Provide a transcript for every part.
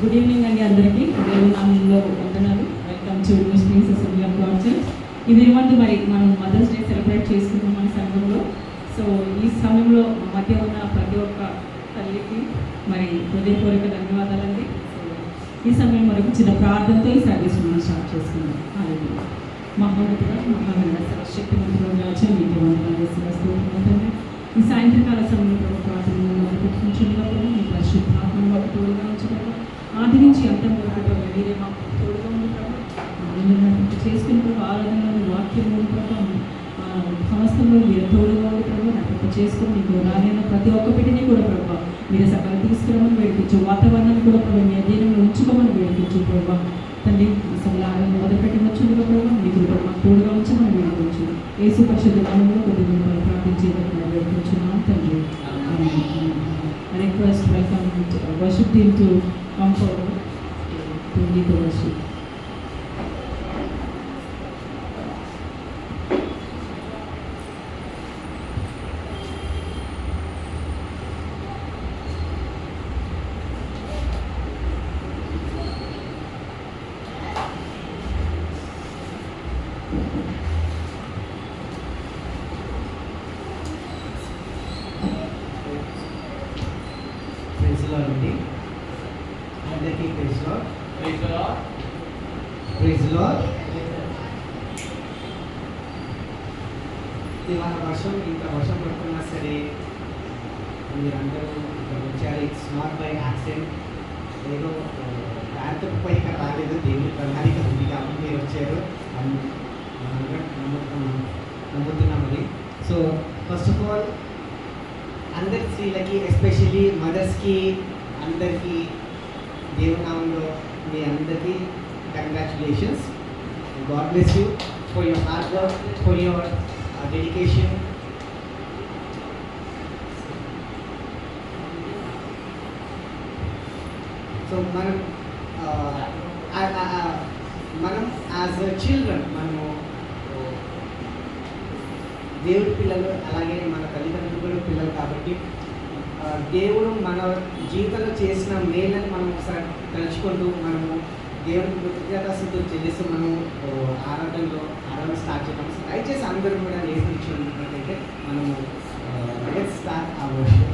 Good evening అండి అందరికీ. దేవుని నామములో వందనాలు. Welcome to New springs assembly of God church. ఇది ఏమంటే మరి మనం మదర్స్ డే సెలబ్రేట్ చేసుకుంటాం మన సంఘంలో. సో ఈ సమయంలో మధ్య ఉన్న ప్రతి ఒక్క తల్లికి మరి హృదయపూర్వక ధన్యవాదాలండి. సో ఈ సమయం వరకు చిన్న ప్రార్థనతో ఈ సర్వీస్ మనం స్టార్ట్ చేసుకుందాం. అలాగే మహోన్నతుగా మహానంద సర్వశక్తివంతుడు రాజా మీకు వందనాలు వేస్తున్న ఈ సాయంత్రకాల సమయంలో ప్రార్థనలు మొదలుపెట్టుకుంటున్నప్పుడు మీ పరిశుద్ధాత్మ మాకు తోడుగా ఉంచడం, ఆది నుంచి అంతం వరకు మీరే మాకు తోడుగా ఉండటం చేసుకుని ఆరాధనలో వాక్యం ఉండటం సమస్తంలో మీరు తోడుగా ఉండటం నాకు చేసుకుని మీకు రానైనా ప్రతి ఒక్క పెట్టిని కూడా ప్రభావ మీరు సకల తీసుకురామని వేడిపించు, వాతావరణాన్ని కూడా ప్రభావ మీ అధ్యయనంలో ఉంచుకోమని వేడిపించు ప్రభావ. తండ్రి అసలు ఆరాధన మొదలుపెట్టి వచ్చింది ప్రభావ మీకు మాకు తోడుగా ఉంచమని వేడిపించు. యేసు పరిశుద్ధ నామములో కొద్దిగా ప్రార్థించేందుకు వేడుకుంటున్నాం తండ్రి. Request welcome to worship team to come forward to lead the worship. అందరికీ ప్రైజ్ లార్డ్. ఇవాళ ఇంత వర్షం పడుతున్నా సరే మీరందరూ ఇక్కడ వచ్చారు. ఇట్స్ నాట్ బై యాక్సిడెంట్, ఏదో దాంతో పైక రాలేదు, దేవుని ప్రణాళిక ఉంది కాబట్టి మీరు వచ్చారు అని నమ్ముతున్నామని. సో ఫస్ట్ ఆఫ్ ఆల్ అందరి స్త్రీలకి, ఎస్పెషల్లీ మదర్స్కి అందరికీ దేవుని నామంలో మీ అందరికీ congratulations. God bless you for your hard work, for your dedication. So మనం యాజ్ చిల్డ్రన్ మనము దేవుడి పిల్లలు, అలాగే మన తల్లిదండ్రులు కూడా పిల్లలు కాబట్టి దేవుడు మన జీవితంలో చేసిన మేలను మనం ఒకసారి తలుచుకుంటూ మనము దేవుడికి కృతజ్ఞతాస్తుతులు చెల్లిస్తూ మనము ఆరాధన స్టార్ట్ చేద్దాం. దయచేసి అందరూ కూడా నేర్పించుకున్నట్లయితే మనము స్టార్ట్ అవ్వచ్చు.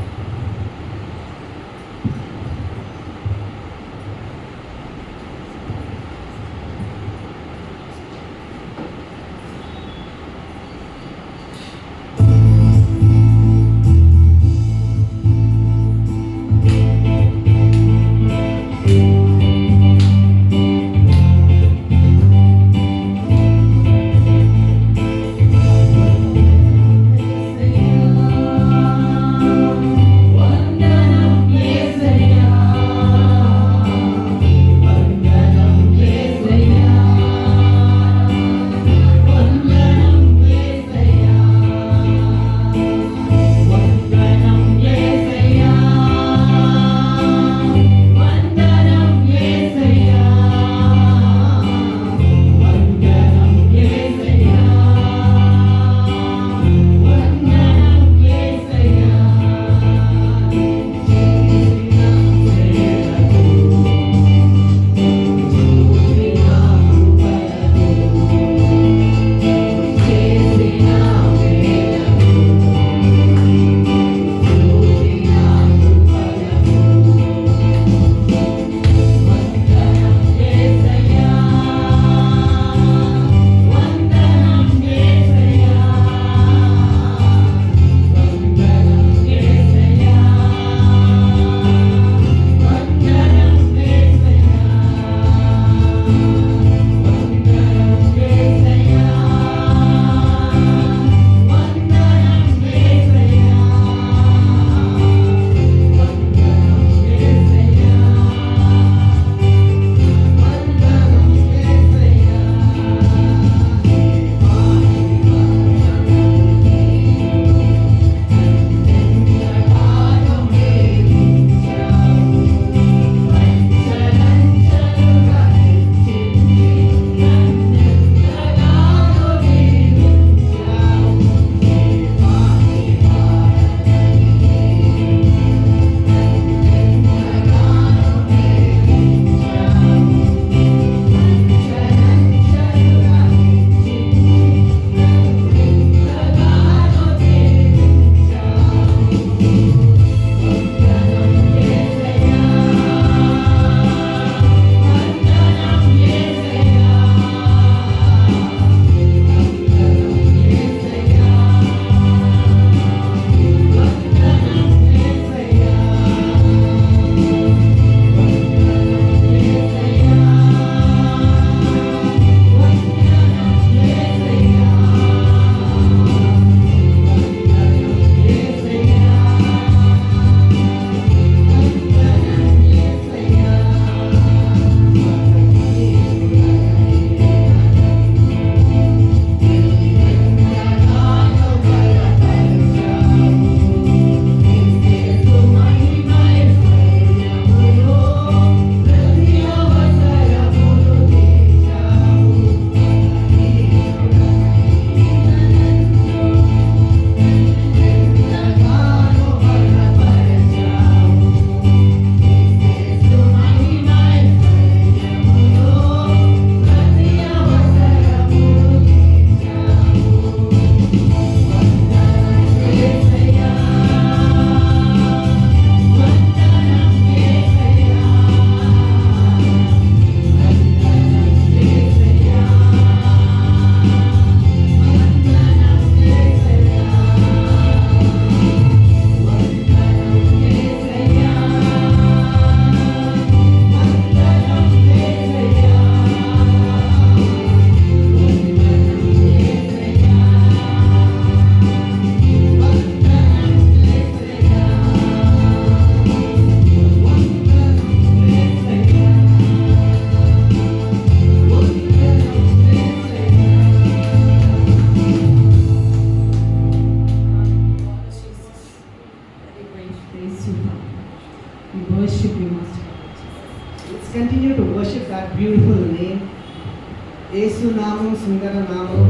యేసు నామం సుందర నామం,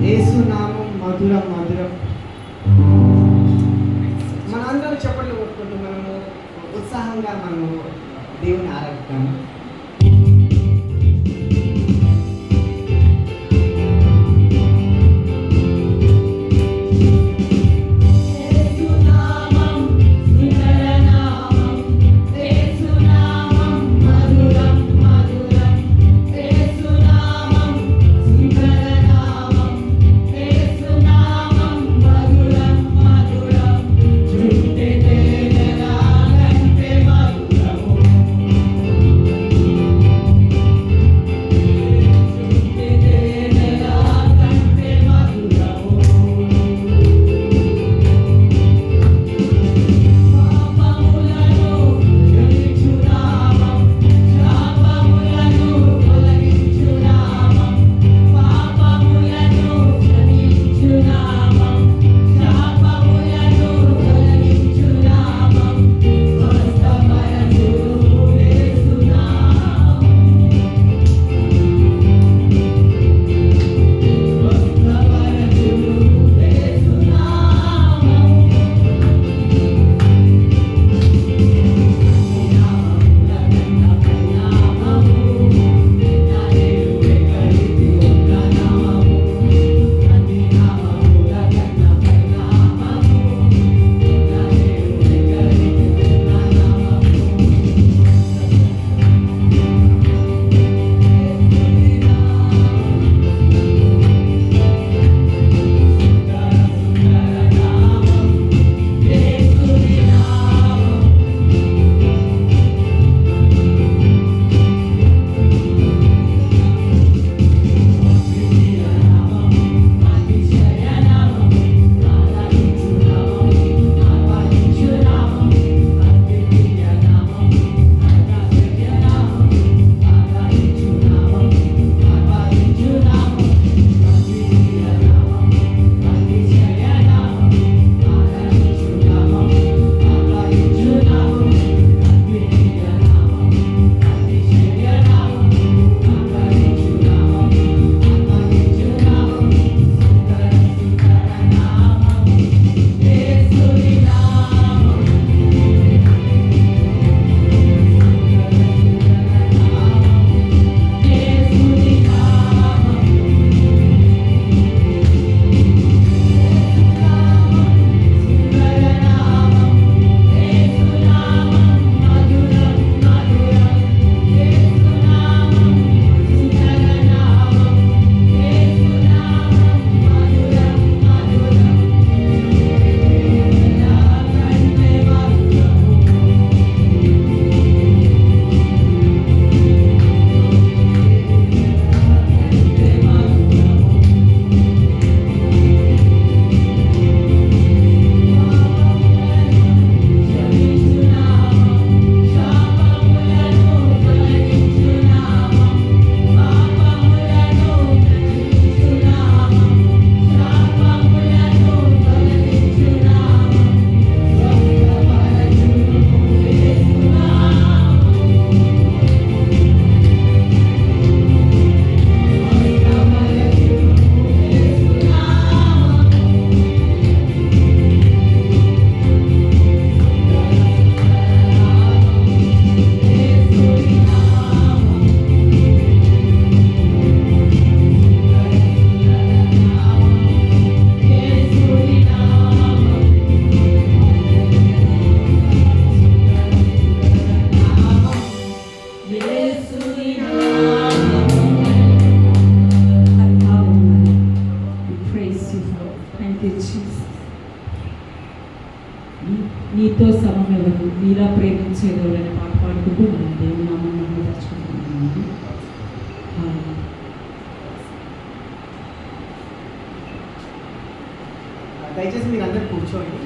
యేసు నామం మధురం మధురం. మనందరం చెప్పట్లు కొట్టుకుంటూ మనము ఉత్సాహంగా మనము దేవుని ఆరాధిస్తాము. నీతో సమమెవరు నీలా ప్రేమించేదెవరు అనే పాట పాడుకుంటూ మనం దేవుని నామాన్ని మహిమపరచుకుంటున్నాము. దయచేసి మీరు అందరు కూర్చోండి.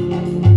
Lord.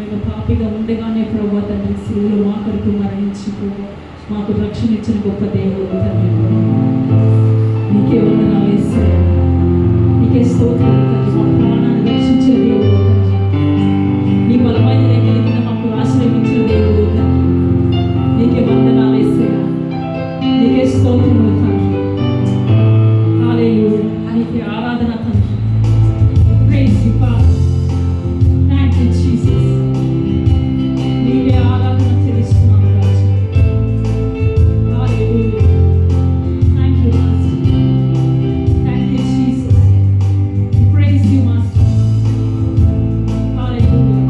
మేము పాపిగా ఉండగానే ప్రభా తండ్రి శిలువలో మా కొరకు మరణించి ప్రభా మాకు రక్షణ ఇచ్చిన గొప్ప దేవుడు తండ్రి. నీకే వందనాలు యేసయ్యా, నీకే స్తోత్రం తండ్రి. మా ప్రాణాన్ని రక్షించే దేవుడు తండ్రి. నీ బలమైన రేఖల కింద మాకు ఆశ్రయించిన దేవుడు తండ్రి. నీకే వందనాలు యేసయ్యా, నీకే స్తోత్రం తండ్రి. హల్లెలూయా, నీకే ఆరాధన తండ్రి. Praise you father. Thank you Jesus. నీకే ఆరాధన చెల్లిస్తున్నాము రాజా. Hallelujah. Thank you master. Thank you Jesus. Praise you master. Hallelujah.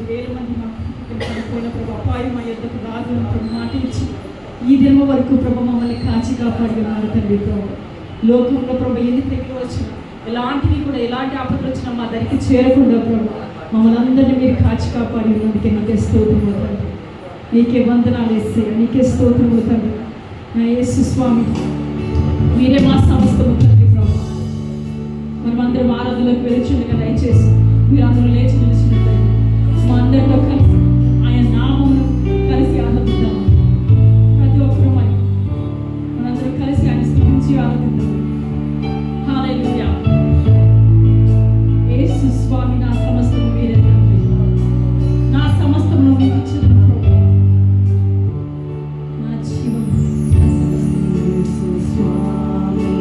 వేల మంది చనిపోయిన ప్రభు అపాయం మా యొద్దకు రాదు అని మాట ఇచ్చి ఈ దినం వరకు ప్రభు మమ్మల్ని కాచి కాపాడి ఉన్నారు తండ్రి. ప్రభు లోకంలో ప్రభు ఎన్ని తెగులు వచ్చినా ఎలాంటివి కూడా ఎలాంటి ఆపదలు వచ్చినా మా దరికి చేరకుండా ప్రభు మమ్మల్ని అందరినీ మీరు కాచి కాపాడి ఉన్నందుకే నీకే స్తోత్రములు తండ్రి. నీకే వందనాలు యేసయ్యా, నీకే స్తోత్రములు తండ్రి. నా యేసు స్వామి మీరే మా సమస్తము తండ్రి. ప్రభు మనమందరం ఆరాధనలోకి వెలుచుండగా దయచేసి మీరు అందరూ లేచి నిలిచినట్లయితే మా అందరితో కలిసి ఆయన నామమును కలిసి ఆరాధిద్దాం. ప్రతి ఒక్కరూ మనందరం కలిసి ఆయన స్తుతించి ఆరాధిద్దాం. హల్లెలూయా. యేసు స్వామి నా సమస్తము మీరే తండ్రి, నా సమస్తమును మీకు ఇచ్చిన ప్రభు, నా జీవం నా సమస్తము యేసు స్వామి.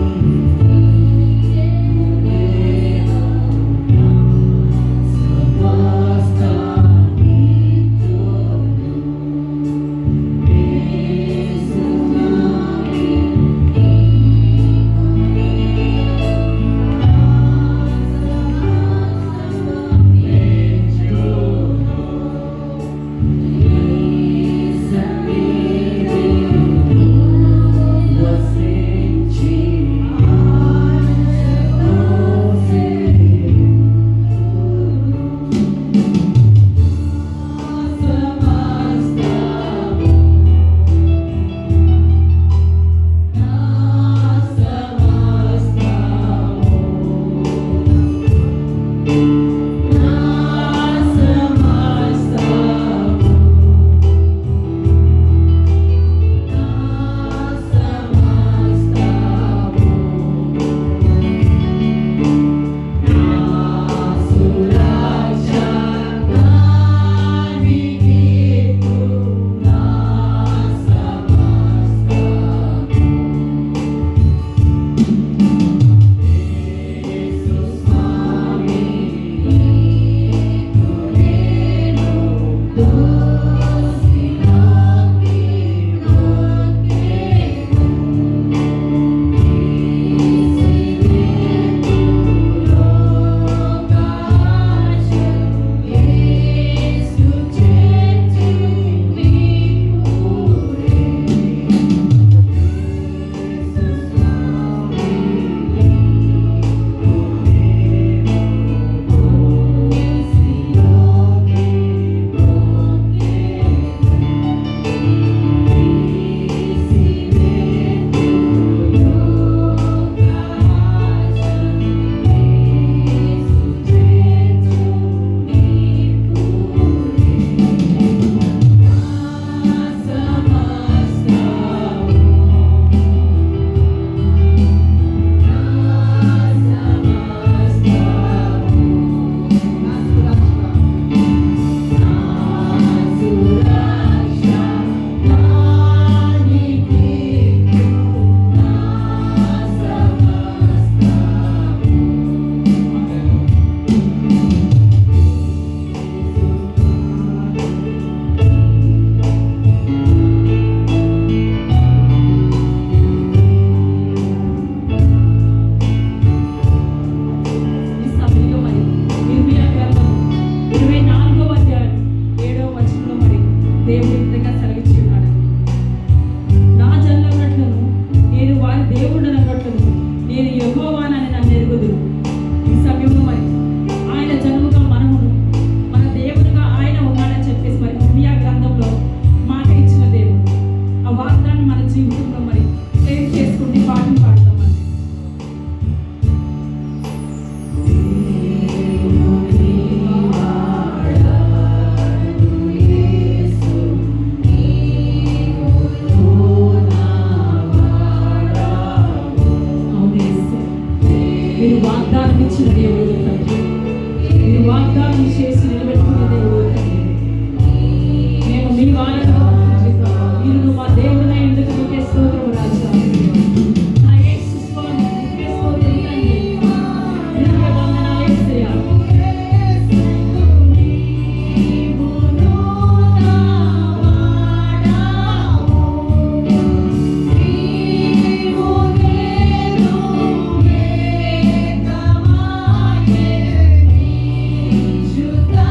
You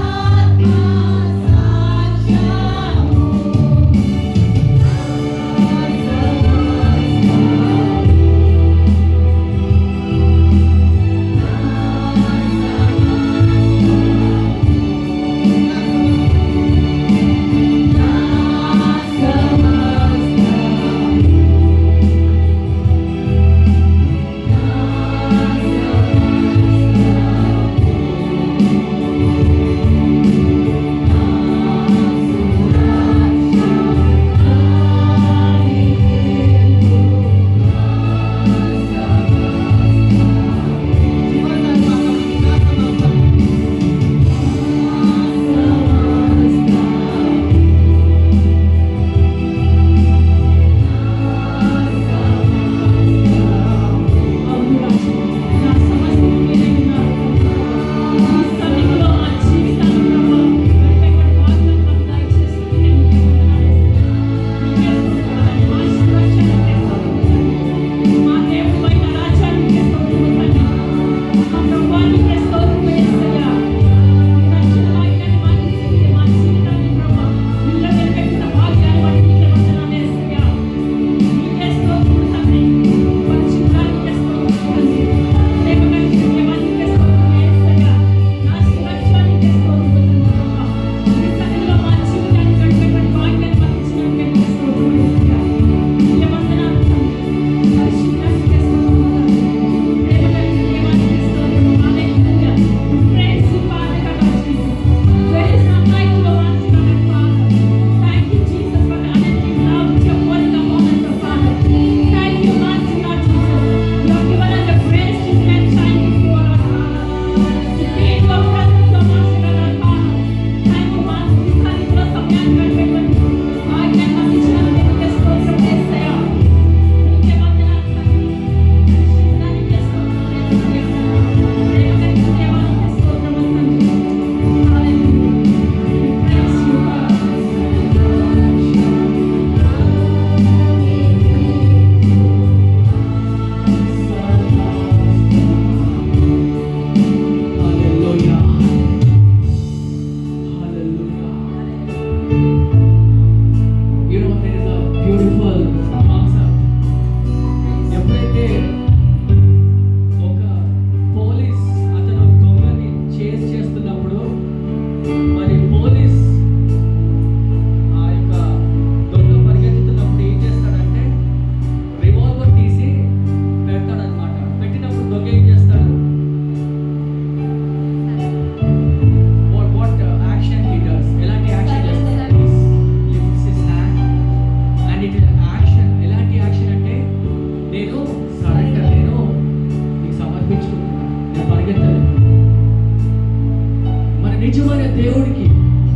నిజమైన దేవుడికి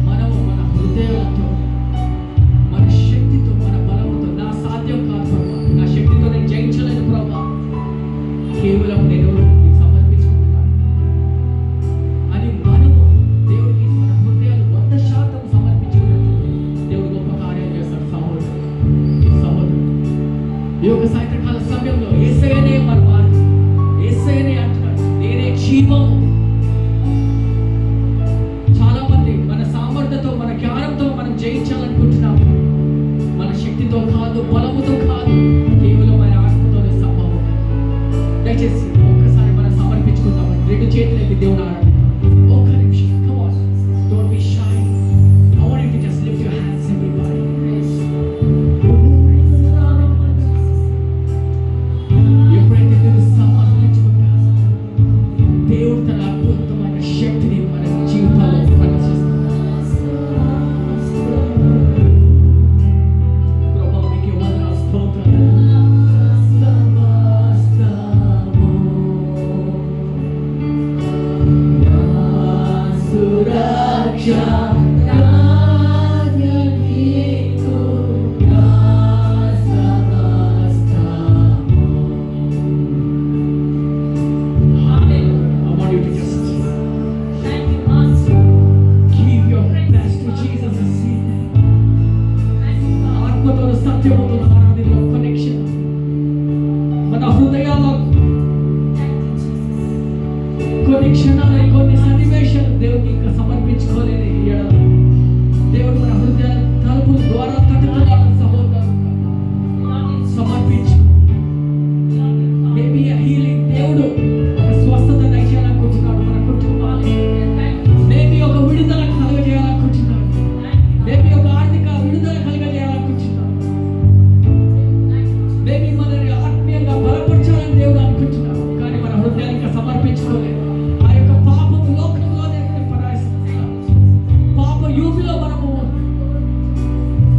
మనము మన హృదయాలతో, మన శక్తితో, మన బలముతో, నా సాధ్యం కాదు ప్రభా, నా శక్తితో నేను జయించలేను ప్రభా, కేవలం నేను నీకు సమర్పించుకుంటున్నాను అని మనము దేవుడికి మన హృదయాలు 100% సమర్పించుకున్నట్లయితే దేవుడు గొప్ప కార్యాలు చేస్తాడు. సహోదరుడు ఈ యొక్క సాయంత్రకాల సమయంలో యేసయ్యనే మన మార్గం, యేసయ్యనే అంటున్నాడు నేనే జీవము. చాలా మంది మన సామర్థ్యంతో, మన జ్ఞానంతో మనం జయించాలనుకుంటున్నాము. మన శక్తితో కాదు, బలముతో కాదు, కేవలం మన ఆత్మతోనే సంభవం. దయచేసి ఒక్కసారి మనం సమర్పించుకుందామని 2 చేతులకి దేవుని ఆరాధిద్దాం. ఒక్క నిమిషం, come on, don't be shy. I want you to just lift your hands, everybody. ఎప్పుడైతే మీరు సమర్పించుకుంటారో దేవుడు తన అద్భుతమైన శక్తిని మన జీవితాల్లో ప్రదర్శిస్తాడు. ప్రభువా మీకే వందనాలు, స్తోత్రాలు. I want you to just give your best to Jesus this evening. ఆత్మతో సత్యముతో ఆరాధనలో కనెక్షన్ మన హృదయాల్లో కొన్ని క్షణాలు, కొన్ని సన్నివేశాలు దేవుడికి ఇంకా సమర్పించుకోలేని ఎడల దేవుడు మన హృదయ తలుపుల ద్వారా తట్టుతున్నాడు. సహోదరు సమర్పించు. మేబీ హీలింగ్, దేవుడు ఒక స్వస్థత దయచేయాలనుకుంటున్నాడు మన కుటుంబాన్ని. మేబీ ఒక విడుదల కలుగజేయాలనుకుంటున్నాడు. మేబీ ఒక ఆర్థిక విడుదల కలుగజేయాలనుకుంటున్నాడు. మేబీ మనల్ని ఆత్మీయంగా బలపరచాలని దేవుడు అనుకుంటున్నాడు. కానీ మన హృదయానికి సమర్పించుకోలేదు. ఆ యొక్క పాపము లోకంలోనే పరాయిస్తున్నాం. పాప యూపిలో మనము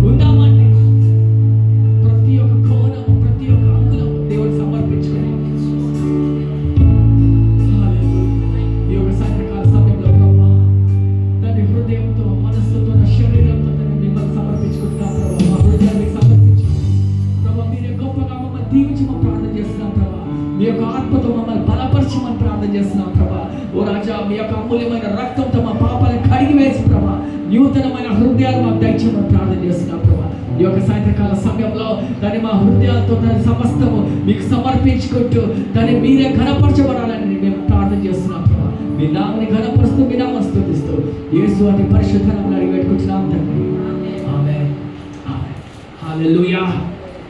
ఉన్నామంటే ప్రతి ఒక్క కోణము, ప్రతి ఒక్క అంగుళము దేవుడు సమర్పించుకుని ఈ యొక్క సాయంత్రకాల సమయంలో ప్రభా దాని హృదయంతో, మనస్సుతో, శరీరంతో మిమ్మల్ని సమర్పించుకుంటున్నాం ప్రభా. మా హృదయాన్ని సమర్పించు ప్రభా. మీరే గొప్పగా మమ్మల్ని దీవించమని ప్రార్థన చేస్తున్నాం ప్రభా. మీ యొక్క ఆత్మతో మమ్మల్ని బలపరచమని ప్రార్థన చేస్తున్నాం ప్రభా. ఓ రాజా, మీ యొక్క అమూల్యమైన రక్తంతో మా పాపాలను కడిగి వేసి ప్రభా నూతనమైన హృదయాలు మాకు దయచేయమని ప్రార్థన చేస్తున్నాం ప్రభా. ఈ యొక్క సాయంత్రకాల సమయంలో దాన్ని మా హృదయాలతో దాని సమస్తము మీకు సమర్పించుకుంటూ దాన్ని మీరే ఘనపరచబడాలని మేము ప్రార్థన చేస్తున్నాం ప్రభా. మీ నామని ఘనపరుస్తూ, మీ నామం స్తుతిస్తూ యేసు అతి పరిశుద్ధ నామములో అడిగి పెట్టుకుంటున్నాం తండ్రి. ఆమేన్. ఆమేన్. హల్లెలూయా.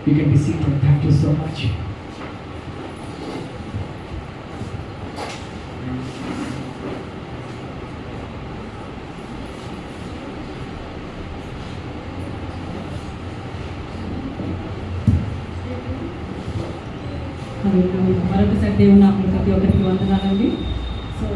You can be seated. Thank you so much. మరొకసారి దేవుని నామములో ప్రతి ఒక్కరికి వందనాలండి. సో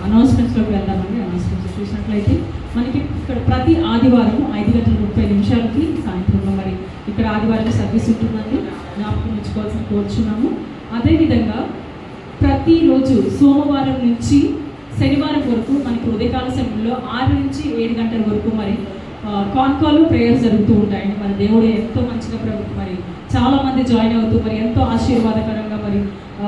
అనౌన్స్మెంట్స్లోకి వెళ్దామండి. అనౌన్స్మెంట్స్ చూసినట్లయితే మనకి ఇక్కడ ప్రతి ఆదివారం 5:30 సాయంత్రంలో మరి ఇక్కడ ఆదివారం సర్వీస్ ఉంటుందండి. జ్ఞాపకం ఉంచుకోవాల్సిన కోరుచున్నాము. అదేవిధంగా ప్రతిరోజు సోమవారం నుంచి శనివారం వరకు మనకి ఉదయకాల సమయంలో 6 నుంచి 7 గంటల వరకు మరి కాన్కాల్ ప్రేయర్స్ జరుగుతూ ఉంటాయండి. మరి దేవుడు ఎంతో మంచిగా మరి చాలామంది జాయిన్ అవుతూ మరి ఎంతో ఆశీర్వాదకరంగా మరి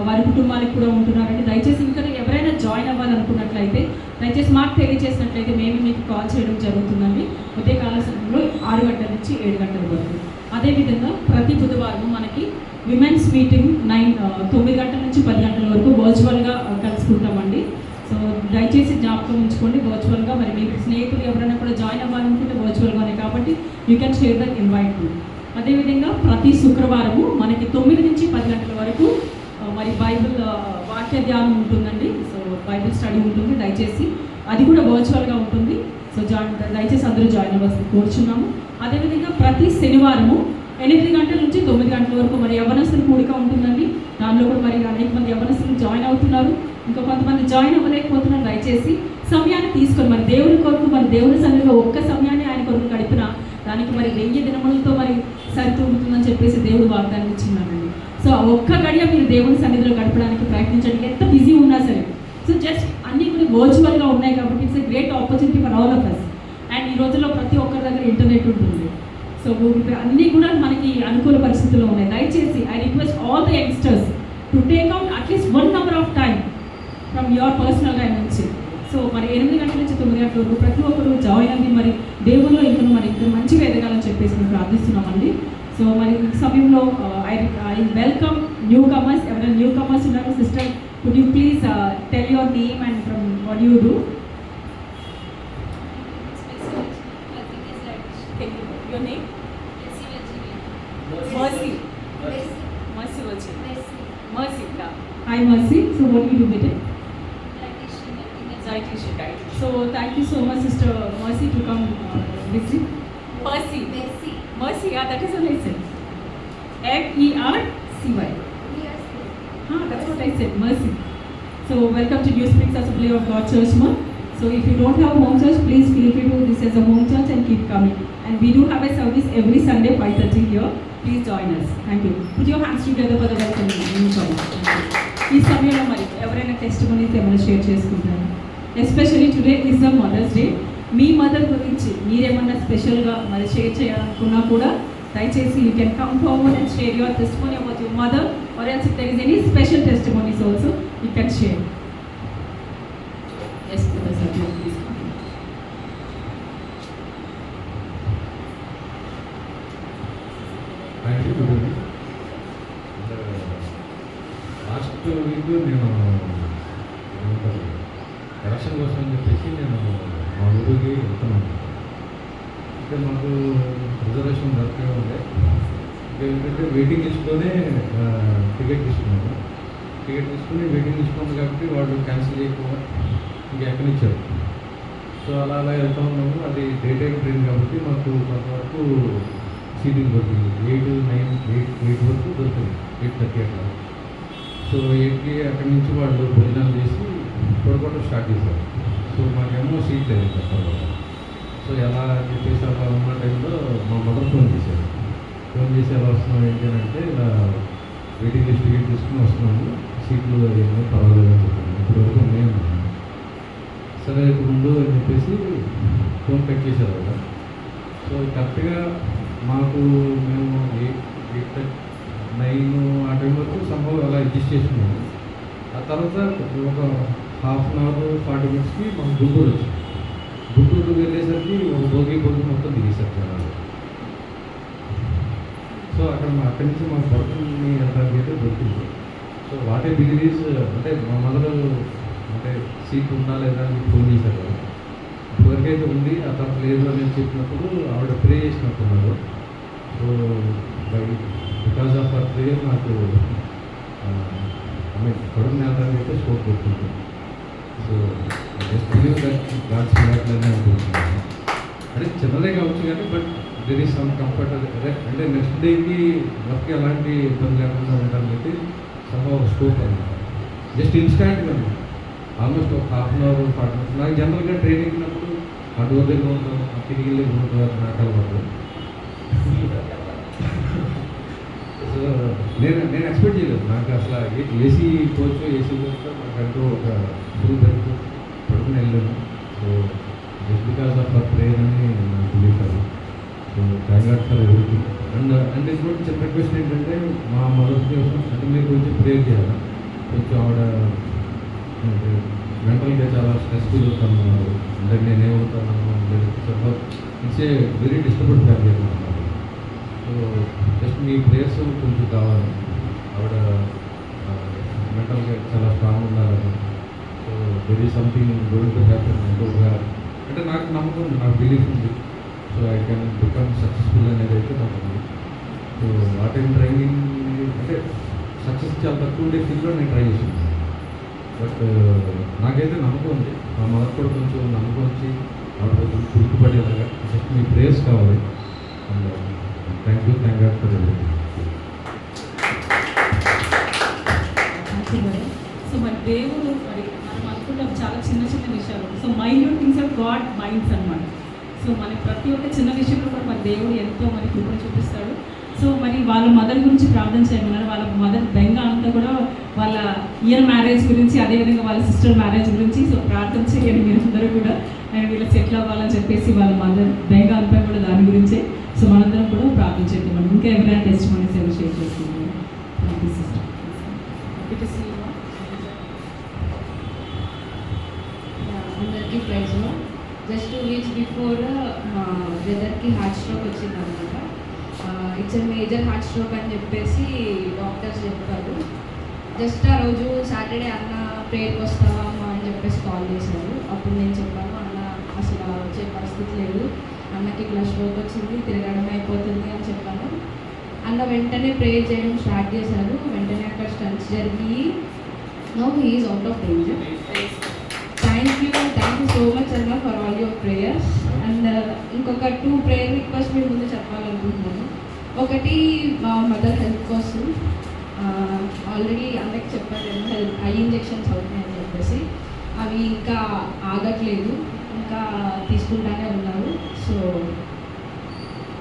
వారి కుటుంబానికి కూడా ఉంటున్నారండి. దయచేసి ఇంకా ఎవరైనా జాయిన్ అవ్వాలనుకున్నట్లయితే దయచేసి మాకు తెలియజేసినట్లయితే మేము మీకు కాల్ చేయడం జరుగుతుందండి. ఉదయకాల సమయంలో 6 గంటల నుంచి 7 గంటల వరకు. అదేవిధంగా ప్రతి బుధవారం మనకి విమెన్స్ మీటింగ్ 9 గంటల నుంచి 10 గంటల వరకు వర్చువల్గా కలుసుకుంటామండి. సో దయచేసి జ్ఞాపకం ఉంచుకోండి, వర్చువల్గా మరి మీ స్నేహితులు ఎవరైనా కూడా జాయిన్ అవ్వాలనుకుంటే వర్చువల్గానే, కాబట్టి you can share that invite. అదేవిధంగా ప్రతి శుక్రవారము మనకి 9 నుంచి 10 గంటల వరకు మరి బైబిల్ వాక్య ధ్యానం ఉంటుందండి. సో బైబిల్ స్టడీ ఉంటుంది. దయచేసి అది కూడా వర్చువల్గా ఉంటుంది. సో దయచేసి అందరూ జాయిన్ అవ్వాల్సింది కోరుచున్నాము. అదేవిధంగా ప్రతి శనివారము 8 గంటల నుంచి 9 గంటల వరకు మరి యవ్వనస్తుల కూడిక ఉంటుందండి. దానిలో కూడా మరి అనేక మంది యవ్వనస్తులు జాయిన్ అవుతున్నారు. ఇంకా కొంతమంది జాయిన్ అవ్వలేకపోతున్నారు. దయచేసి సమయాన్ని తీసుకొని మరి దేవుని కొరకు మరి దేవుని సన్నిధిలో ఒక్క సమయాన్ని ఆయన కొరకు గడిపిన దానికి మరి 1000 దినములతో మరి సరితూగుతుందని చెప్పేసి దేవుడు వాగ్దానం ఇచ్చినాడండి. సో ఒక్క గడియ మీరు దేవుని సన్నిధిలో గడపడానికి ప్రయత్నించండి, ఎంత బిజీ ఉన్నా సరే. సో జస్ట్ అన్నీ కూడా వర్చువల్గా ఉన్నాయి కాబట్టి it's a great opportunity for all of us. And ఈ రోజుల్లో ప్రతి ఒక్కరి దగ్గర ఇంటర్నెట్ ఉంటుంది. సో అన్నీ కూడా మనకి అనుకూల పరిస్థితుల్లో ఉన్నాయి. దయచేసి I request all the youngsters to take out at least 1 hour of time from your personal time నుంచి. సో మరి 8 గంటల నుంచి 9 గంటల వరకు ప్రతి ఒక్కరు జాయిన్ అవ్వి మరి దేవుల్లో ఇంకా మరి ఇంకా మంచిగా ఎదగాలని చెప్పేసి మేము ప్రార్థిస్తున్నామండి. సో మరి ఈ సమయంలో ఐ వెల్కమ్ న్యూ కమర్స్. ఎవరైనా న్యూ కమర్స్ ఉన్నారు sister, could you please tell your name and from what you do? Your name? Mercy. Mercy Vachi. Mercy. Hi Mercy. So what do you do with it? Dietitian. Right. So thank you so much, Sister Mercy, to come visit. Mercy. Mercy. Yeah, that is what I said. MERCY. That's what I said. Mercy. So welcome to New Springs Assembly of God Church, Ma. So if you don't have a home church, please feel free to this as a home church and keep coming. And we do have a service every Sunday 5:30 here. Please join us. Thank you. Put your hands together for the welcome. ఈ సమయంలో మరి ఎవరైనా testimonies ఏమైనా share చేసుకుంటారు? Especially today is the mother's day. మీ mother గురించి మీరేమన్నా స్పెషల్గా మరి షేర్ చేయాలనుకున్నా కూడా దయచేసి you can come forward and share your testimony about your mother, or else if there is any special testimonies also you can share. Yes, Professor, please. Thank you. Last week నేను election కోసం అని చెప్పేసి నేను మా ఊరికి వెళ్తున్నాను. అంటే మాకు రిజర్వేషన్ దొరకగా ఉండే ఏంటంటే వెయిటింగ్ లిస్ట్లోనే టికెట్ తీసుకున్నాను. టికెట్ తీసుకుని వెయిటింగ్ లిస్ట్ ఉంది కాబట్టి వాళ్ళు క్యాన్సిల్ చేయకుండా ఇంకా ఎక్కనిచ్చారు. సో అలా వెళ్తూ ఉన్నాము. అది డే టైం ట్రైన్ కాబట్టి మాకు కొంతవరకు సీటింగ్ దొరికింది. 8, 9, 8 వరకు దొరికింది. 8:30 అట్లా. సో 8కి అక్కడి నుంచి వాళ్ళు భోజనాలు చేసి పడుకోవడం స్టార్ట్ చేశారు. సో మాకేమో సీట్ లేదు తర్వాత. సో ఎలా చెప్పేసి అలా ఉన్న టైంలో మా మదర్ ఫోన్ చేశారు. ఫోన్ చేసి ఎలా వస్తున్నాం ఏంటి అంటే ఇలా వెయిటింగ్ లిస్ట్ టికెట్ తీసుకుని వస్తున్నాము, సీట్లు ఏమో పర్వాలేదు అని చెప్పాను. ఇప్పటివరకు మేము సరే ముందు అని చెప్పేసి ఫోన్ కట్ చేశారు కదా. సో కరెక్ట్గా మాకు మేము 8:09 ఆ టైం వరకు సంభవం అలా అడ్జస్ట్ చేసుకున్నాము. ఆ తర్వాత ఒక ½ an hour 40 minutesకి మాకు గుంటూరు వచ్చింది. గుంటూరు వెళ్ళేసరికి ఒక భోగి మొత్తం దిగేశారు జనాలు. సో అక్కడి నుంచి మాకు పడుతుంది వెళ్ళడానికి అయితే దొరికింది. సో వాటే బిలీవ్స్ అంటే మా మదర్ అంటే సీట్ ఉందా లేదా అని ఫోన్ చేశారు కదా. ఇప్పటివరకైతే ఉంది, ఆ తర్వాత లేదు అని చెప్పినప్పుడు ఆవిడ ప్రే చేసినట్టున్నారు. So because of our prayer నాకు కడుపు నెలడానికి అయితే స్కోప్ కొడుతుంది. So just believe that God's miracle అని అనుకుంటున్నాను. అంటే చిన్నదే కావచ్చు కానీ but there is some comfort. అంటే నెక్స్ట్ డేకి వర్క్కి ఎలాంటి ఇబ్బంది లేకుండా ఉండడానికి సంభవ స్కోప్ అనమాట. జస్ట్ ఇన్స్టాంట్గా ఆల్మోస్ట్ ఒక ½ an hour 40 minutes. నాకు జనరల్గా ట్రైన్ ఎక్కినప్పుడు ఆ డోర్ దగ్గర ఉంటాం, ఆ తిరిగి ఉంటుంది నాకు అలవాటు. సో నేను ఎక్స్పెక్ట్ చేయలేదు. నాకు అసలు ఏసీ కోచ్ నాకంటూ ఒక ఫుల్ బెర్త్ పడుకుని వెళ్ళాను. So just because of our prayer అని నాకు బిలీఫ్ అది. So thank God for everything. And ఇంకోటి చిన్న రిక్వెస్ట్ ఏంటంటే మా మదర్ కోసం అంటే మీరు కొంచెం ప్రేయర్ చేయాలి. కొంచెం ఆవిడ మెంటల్గా చాలా స్ట్రెస్ ఫీల్ అవుతున్నారు. అంటే నేనేమవుతాను it's a very disturbed family అన్నమాట. సో జస్ట్ మీ ప్రేయర్స్ కొంచెం కావాలి. ఆవిడ మెంటల్గా చాలా స్ట్రాంగ్ ఉండాలని. So there is something going to happen ఇంకోగా అంటే నాకు నమ్మకం ఉంది, నాకు బిలీఫ్ ఉంది. So I can become successful అనేది అయితే నాకు ఉంది. సో ఆ టైం ట్రైనింగ్ అంటే సక్సెస్ చాలా తక్కువ ఉండే ఫీల్డ్లో నేను ట్రై చేసాను. బట్ నాకైతే నమ్మకం ఉంది. మా మదర్ కూడా కొంచెం నమ్మకం వచ్చి ఆవిడ కొంచెం కురుకుపడేలాగా జస్ట్ మీ ప్రేయర్స్ కావాలి. And thank God for everything. So మరి దేవుడు మరి మనం అనుకుంటాం చాలా చిన్న చిన్న విషయాలు. So minute things of God minds అనమాట. సో మనకి ప్రతి ఒక్క చిన్న విషయంలో కూడా మన దేవుడు ఎంతో మనకి కృపను చూపిస్తాడు. సో మరి వాళ్ళ మదర్ గురించి ప్రార్థన చేయమన్నారు. వాళ్ళ మదర్ బెంగ అంతా కూడా వాళ్ళ ఇయర్ మ్యారేజ్ గురించి, అదేవిధంగా వాళ్ళ సిస్టర్ మ్యారేజ్ గురించి. సో ప్రార్థన చేయండి మీరు అందరూ కూడా, అండ్ వీళ్ళకి సెటిల్ అవ్వాలని చెప్పేసి వాళ్ళ మదర్ బెంగ అంతా కూడా దాని గురించే. సో మనందరం కూడా ప్రార్థన చేద్దాం. ఇంకా ఎవరైనా టెస్ట్ మనీ సేవ షేర్ చేసుకుంటాం. సిస్టర్ అందరికీ ప్రైజ్. జస్ట్ 2 వీక్స్ బిఫోర్ మా బ్రదర్కి హార్ట్ స్ట్రోక్ వచ్చింది అనమాట. ఇట్స్ మేజర్ హార్ట్ స్ట్రోక్ అని చెప్పేసి డాక్టర్స్ చెప్పారు. జస్ట్ ఆ రోజు సాటర్డే అన్న ప్రేయర్కి వస్తావా అమ్మా అని చెప్పేసి కాల్ చేశారు. అప్పుడు నేను చెప్పాను, అన్న అసలు వచ్చే పరిస్థితి లేదు, అన్నకి ఇట్లా స్ట్రోక్ వచ్చింది, తిరగడం అయిపోతుంది అని చెప్పాను. అన్న వెంటనే ప్రేయర్ చేయడం స్టార్ట్ చేశారు. వెంటనే అక్కడ స్టంట్స్ జరిగి now he is out of danger. Thank you so much అన్న for all your prayers. And ఇంకొక 2 ప్రేయర్ రిక్వెస్ట్ మీ ముందు చెప్పాలనుకుంటున్నాను. ఒకటి మా మదర్ హెల్త్ కోసం, ఆల్రెడీ అందరికి చెప్పారు ఐ ఇంజెక్షన్స్ అవుతున్నాయని చెప్పేసి, అవి ఇంకా ఆగట్లేదు, ఇంకా తీసుకుంటానే ఉన్నారు. సో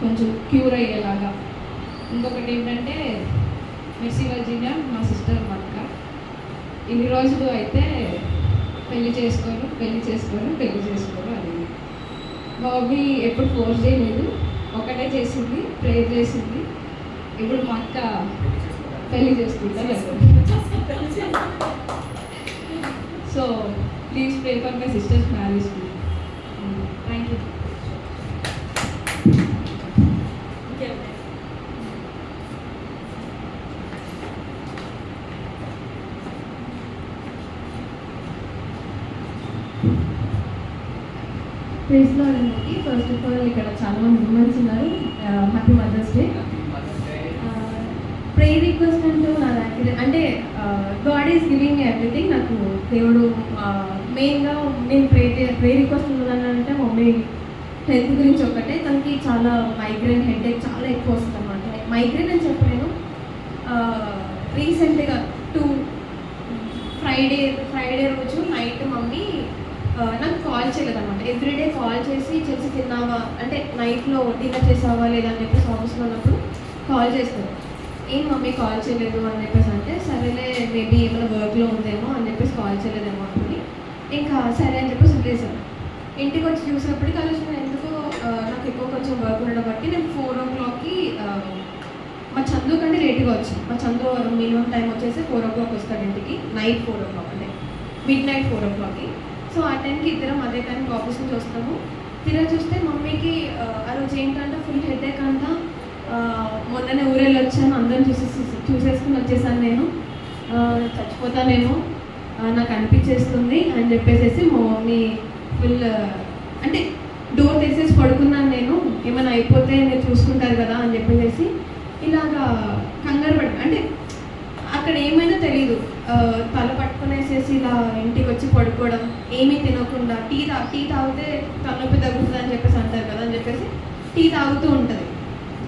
కొంచెం క్యూర్ అయ్యేలాగా. ఇంకొకటి ఏంటంటే మెర్సీ వర్జీనియా మా సిస్టర్ అక్క ఇన్ని రోజులు అయితే పెళ్లి చేసుకోరు అది మా మమ్మీ ఎప్పుడు ఫోర్స్ చేయలేదు, ఒకటే చేసింది, ప్రేయర్ చేసింది. ఇప్పుడు మా అక్క పెళ్లి చేసుకుంటారు. So please pray for my sister's marriage. Thank you. Praise Lord అండి. ఫస్ట్ ఆఫ్ ఆల్ ఇక్కడ చాలా మంది ఉమెన్స్ ఉన్నారు. Happy mother's day. Prayer request అంటూ నా దగ్గర అంటే గాడ్ ఈజ్ గివింగ్ ఎవ్రీథింగ్. నాకు దేవుడు మెయిన్గా నేను ప్రేయర్ రిక్వెస్ట్ ఉన్నదని అంటే మమ్మీ హెల్త్ గురించి ఒకటే. తనకి చాలా మైగ్రేన్ హెడేక్ చాలా ఎక్కువ వస్తుంది అన్నమాట. మైగ్రేన్ అని చెప్పలేను. రీసెంట్గా ఫ్రైడే రోజు నైట్ మమ్మీ నాకు కాల్ చేయలేదన్నమాట. ఎవ్రీడే కాల్ చేసి తిన్నావా అంటే నైట్లో డిన్నర్ చేసావా లేదా అని చెప్పేసి ఆఫీస్లో ఉన్నప్పుడు కాల్ చేస్తారు. ఏం మమ్మీ కాల్ చేయలేదు అని చెప్పేసి అంటే సరేలే మేబీ ఏమైనా వర్క్లో ఉందేమో అని చెప్పేసి కాల్ చేయలేదేమో అనుకుని ఇంకా సరే అని చెప్పేసి వదిలేసాను. ఇంటికి వచ్చి చూసినప్పటికీ ఆలోచన ఎందుకో నాకు ఎక్కువ కొంచెం వర్క్ ఉండడం బట్టి నేను 4 o'clockకి మా చందు కంటే లేట్గా వచ్చాను. మా చందు మినిమం టైం వచ్చేసి 4 o'clock వస్తాడు ఇంటికి. నైట్ 4 o'clock అంటే మిడ్-నైట్ 4 o'clockకి. సో ఆ టైంకి ఇద్దరం అదే టైంకి ఆఫీస్ నుంచి వస్తాము. తిరిగి చూస్తే మమ్మీకి ఆ రోజు ఏంటంటే ఫుల్ హెడేక్ అంట. మొన్ననే ఊరెళ్ళి వచ్చాను, అందరం చూసేసుకుని వచ్చేసాను. నేను చచ్చిపోతానేమో నాకు అనిపించేస్తుంది అని చెప్పేసి మా మమ్మీ ఫుల్ అంటే డోర్ తీసేసి పడుకున్నాను. నేను ఏమైనా అయిపోతే మీరు చూసుకుంటారు కదా అని చెప్పేసి ఇలాగా కంగారు పడి అంటే అక్కడ ఏమైనా తెలీదు. తల పట్టుకునేసేసి ఇలా ఇంటికి వచ్చి పడుకోవడం, ఏమీ తినకుండా టీ తాగితే తలనొప్పి తగ్గుతుంది అని చెప్పేసి అంటారు కదా అని చెప్పేసి టీ తాగుతూ ఉంటుంది.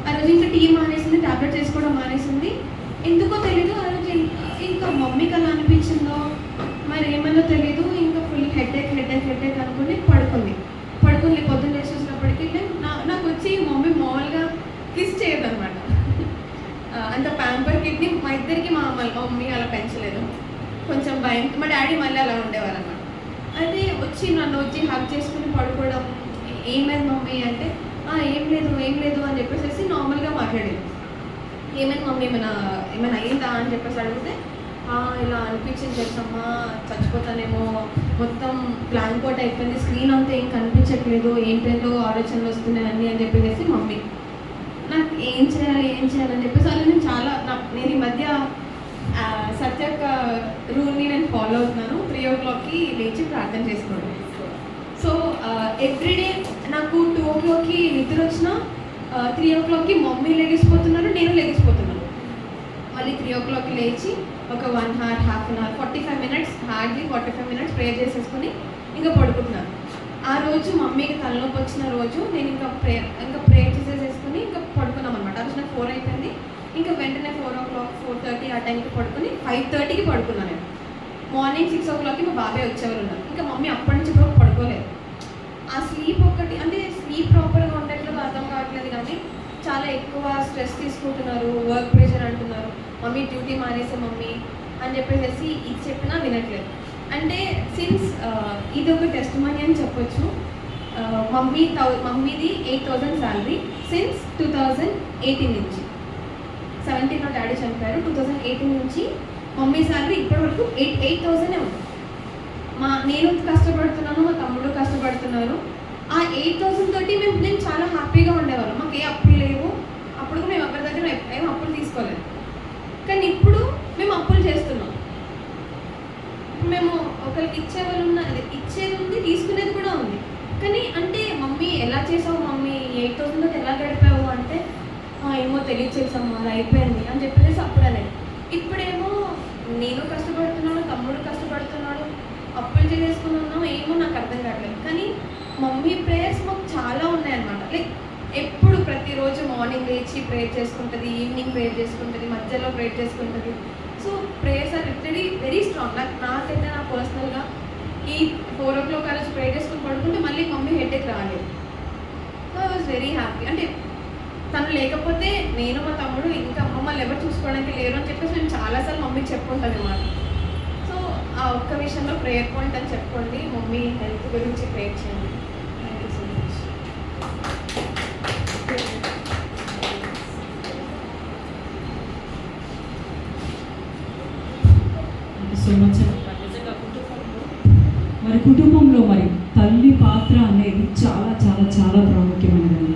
ఆ రోజు ఇంకా టీ మానేసింది, ట్యాబ్లెట్ చేసుకోవడం మానేసింది. ఎందుకో తెలీదు ఆ రోజు ఇంకా మమ్మీకి అలా అనిపించిందో మరి ఏమైనా తెలీదు. ఇంకా ఫుల్ హెడేక్ అనుకుని పడుకుని పొద్దున్న లేచి చూసినప్పటికీ నాకు వచ్చి మమ్మీ మామూలుగా కిస్ చేయదన్నమాట. అంత ప్యాంపర్ కిడ్ని మా ఇద్దరికి మా మమ్మీ అలా పెంచలేదు. కొంచెం భయం. మా డాడీ మళ్ళీ అలా ఉండేవారు అన్నమాట. అయితే నన్ను వచ్చి హగ్ చేసుకుని పడుకోవడం. ఏమైంది మమ్మీ అంటే ఏం లేదు అని చెప్పేసి నార్మల్గా మాట్లాడేది. ఏమైంది మమ్మీ ఏమైనా అయ్యిందా అని చెప్పేసి అడిగితే ఇలా అనిపించింది తెలుసమ్మా, చచ్చిపోతానేమో, మొత్తం బ్లాంక్ అవుట్ అయిపోయింది, స్క్రీన్ అంతా ఏం కనిపించట్లేదు, ఏంటేంటో ఆలోచనలు వస్తున్నాయి అన్నీ అని చెప్పేసి మమ్మీ. నాకు ఏం చేయాలని చెప్పేసి అలా నేను ఈ మధ్య సత్యక్క రూల్ని నేను ఫాలో అవుతున్నాను. 3 o'clockకి లేచి ప్రార్థన చేసుకోవడం. సో ఎవ్రీడే నాకు 2 o'clockకి నిద్ర వచ్చిన 3 o'clockకి మమ్మీ లెగిసిపోతున్నారు, నేను లెగిసిపోతున్నాను. మళ్ళీ 3 o'clockకి లేచి ఒక 1 hour, half an hour, 45 minutes hardly 45 minutes prayer చేసేసుకొని ఇంకా పడుకుంటున్నాను. ఆ రోజు మమ్మీకి తలనొప్పి వచ్చిన రోజు నేను ఇంకా ప్రేయర్ చేసేసుకుని ఇంకా పడుకున్నాం అనమాట. ఆ రోజు నాకు 4 అయిపోయింది. ఇంకా వెంటనే 4 o'clock 4:30 ఆ టైంకి పడుకుని 5:30కి పడుకున్నాను నేను. మార్నింగ్ 6 o'clockకి మా బాబాయ్ వచ్చేవారు ఉన్నారు. ఇంకా మమ్మీ అప్పటి నుంచి ఇప్పుడు పడుకోలేదు. ఆ స్లీప్ ఒకటి అంటే స్లీప్ ప్రాపర్గా ఉండట్లేదు అర్థం కావట్లేదు, కానీ చాలా ఎక్కువ స్ట్రెస్ తీసుకుంటున్నారు, వర్క్ ప్రెషర్ అంటున్నారు, మమ్మీ డ్యూటీ మానేసే మమ్మీ అని చెప్పేసి ఇది చెప్పినా వినట్లేదు. అంటే సిన్స్ ఇది ఒక టెస్ట్ మనీ అని చెప్పొచ్చు. మమ్మీది 8,000 శాలరీ సిన్స్ 2018 నుంచి. 17లో డాడీ చనిపోయారు. 2018 నుంచి మమ్మీ శాలరీ ఇప్పటి వరకు 8,000 ఉంది. నేను కష్టపడుతున్నాను, మా తమ్ముడు కష్టపడుతున్నారు. ఆ 8,000 తోటి నేను చాలా హ్యాపీగా ఉండేవాళ్ళం. మాకు ఏ అప్పులు లేవు. అప్పుడు మేము ఎవరి దగ్గర ఏం అప్పులు తీసుకోలేదు. కానీ ఇప్పుడు మేము అప్పులు చేస్తున్నాం. మేము ఒకరికి ఇచ్చేవాళ్ళు ఇచ్చేది ఉంది, తీసుకునేది కూడా ఉంది. కానీ అంటే మమ్మీ ఎలా చేసావు మమ్మీ 8,000 తోటి ఎలా గడిపావు అంటే ఏమో తెలియచేసాము అది అయిపోయింది అని చెప్పేసి అప్పుడు అనేది. ఇప్పుడేమో నేను కష్టపడుతున్నాను, తమ్ముడు కష్టపడుతున్నాడు, అప్పులు చేసేసుకున్నాం, ఏమో నాకు అర్థం కావట్లేదు. కానీ మమ్మీ ప్రేయర్స్ మాకు చాలా ఉన్నాయన్నమాట. లైక్ ఎప్పుడు ప్రతిరోజు మార్నింగ్ లేచి ప్రేయర్ చేసుకుంటుంది, ఈవినింగ్ ప్రేయర్ చేసుకుంటుంది, మధ్యలో ప్రేయర్ చేసుకుంటుంది. So prayers are literally very strong. నాకైతే నా పర్సనల్గా ఈ 4 o'clock కాలేజ్ ప్రేయర్ చేసుకుని పడుకుంటే మళ్ళీ మమ్మీ హెడేక్ రాలేదు. So I was very happy. అంటే తను లేకపోతే నేను మా తమ్ముడు ఇంకా మమ్మల్ని ఎవరు చూసుకోవడానికి లేరు అని చెప్పేసి నేను చాలాసార్లు మమ్మీకి చెప్పుకుంటాను అన్నమాట. సో ఆ ఒక్క విషయంలో ప్రేయర్ పాయింట్ అని చెప్పుకోండి, మమ్మీ హెల్త్ గురించి ప్రేయర్ చేయండి. Thank you so much. So much. మరి కుటుంబంలో మరి తల్లి పాత్ర అనేది చాలా చాలా చాలా ప్రాముఖ్యమైనది.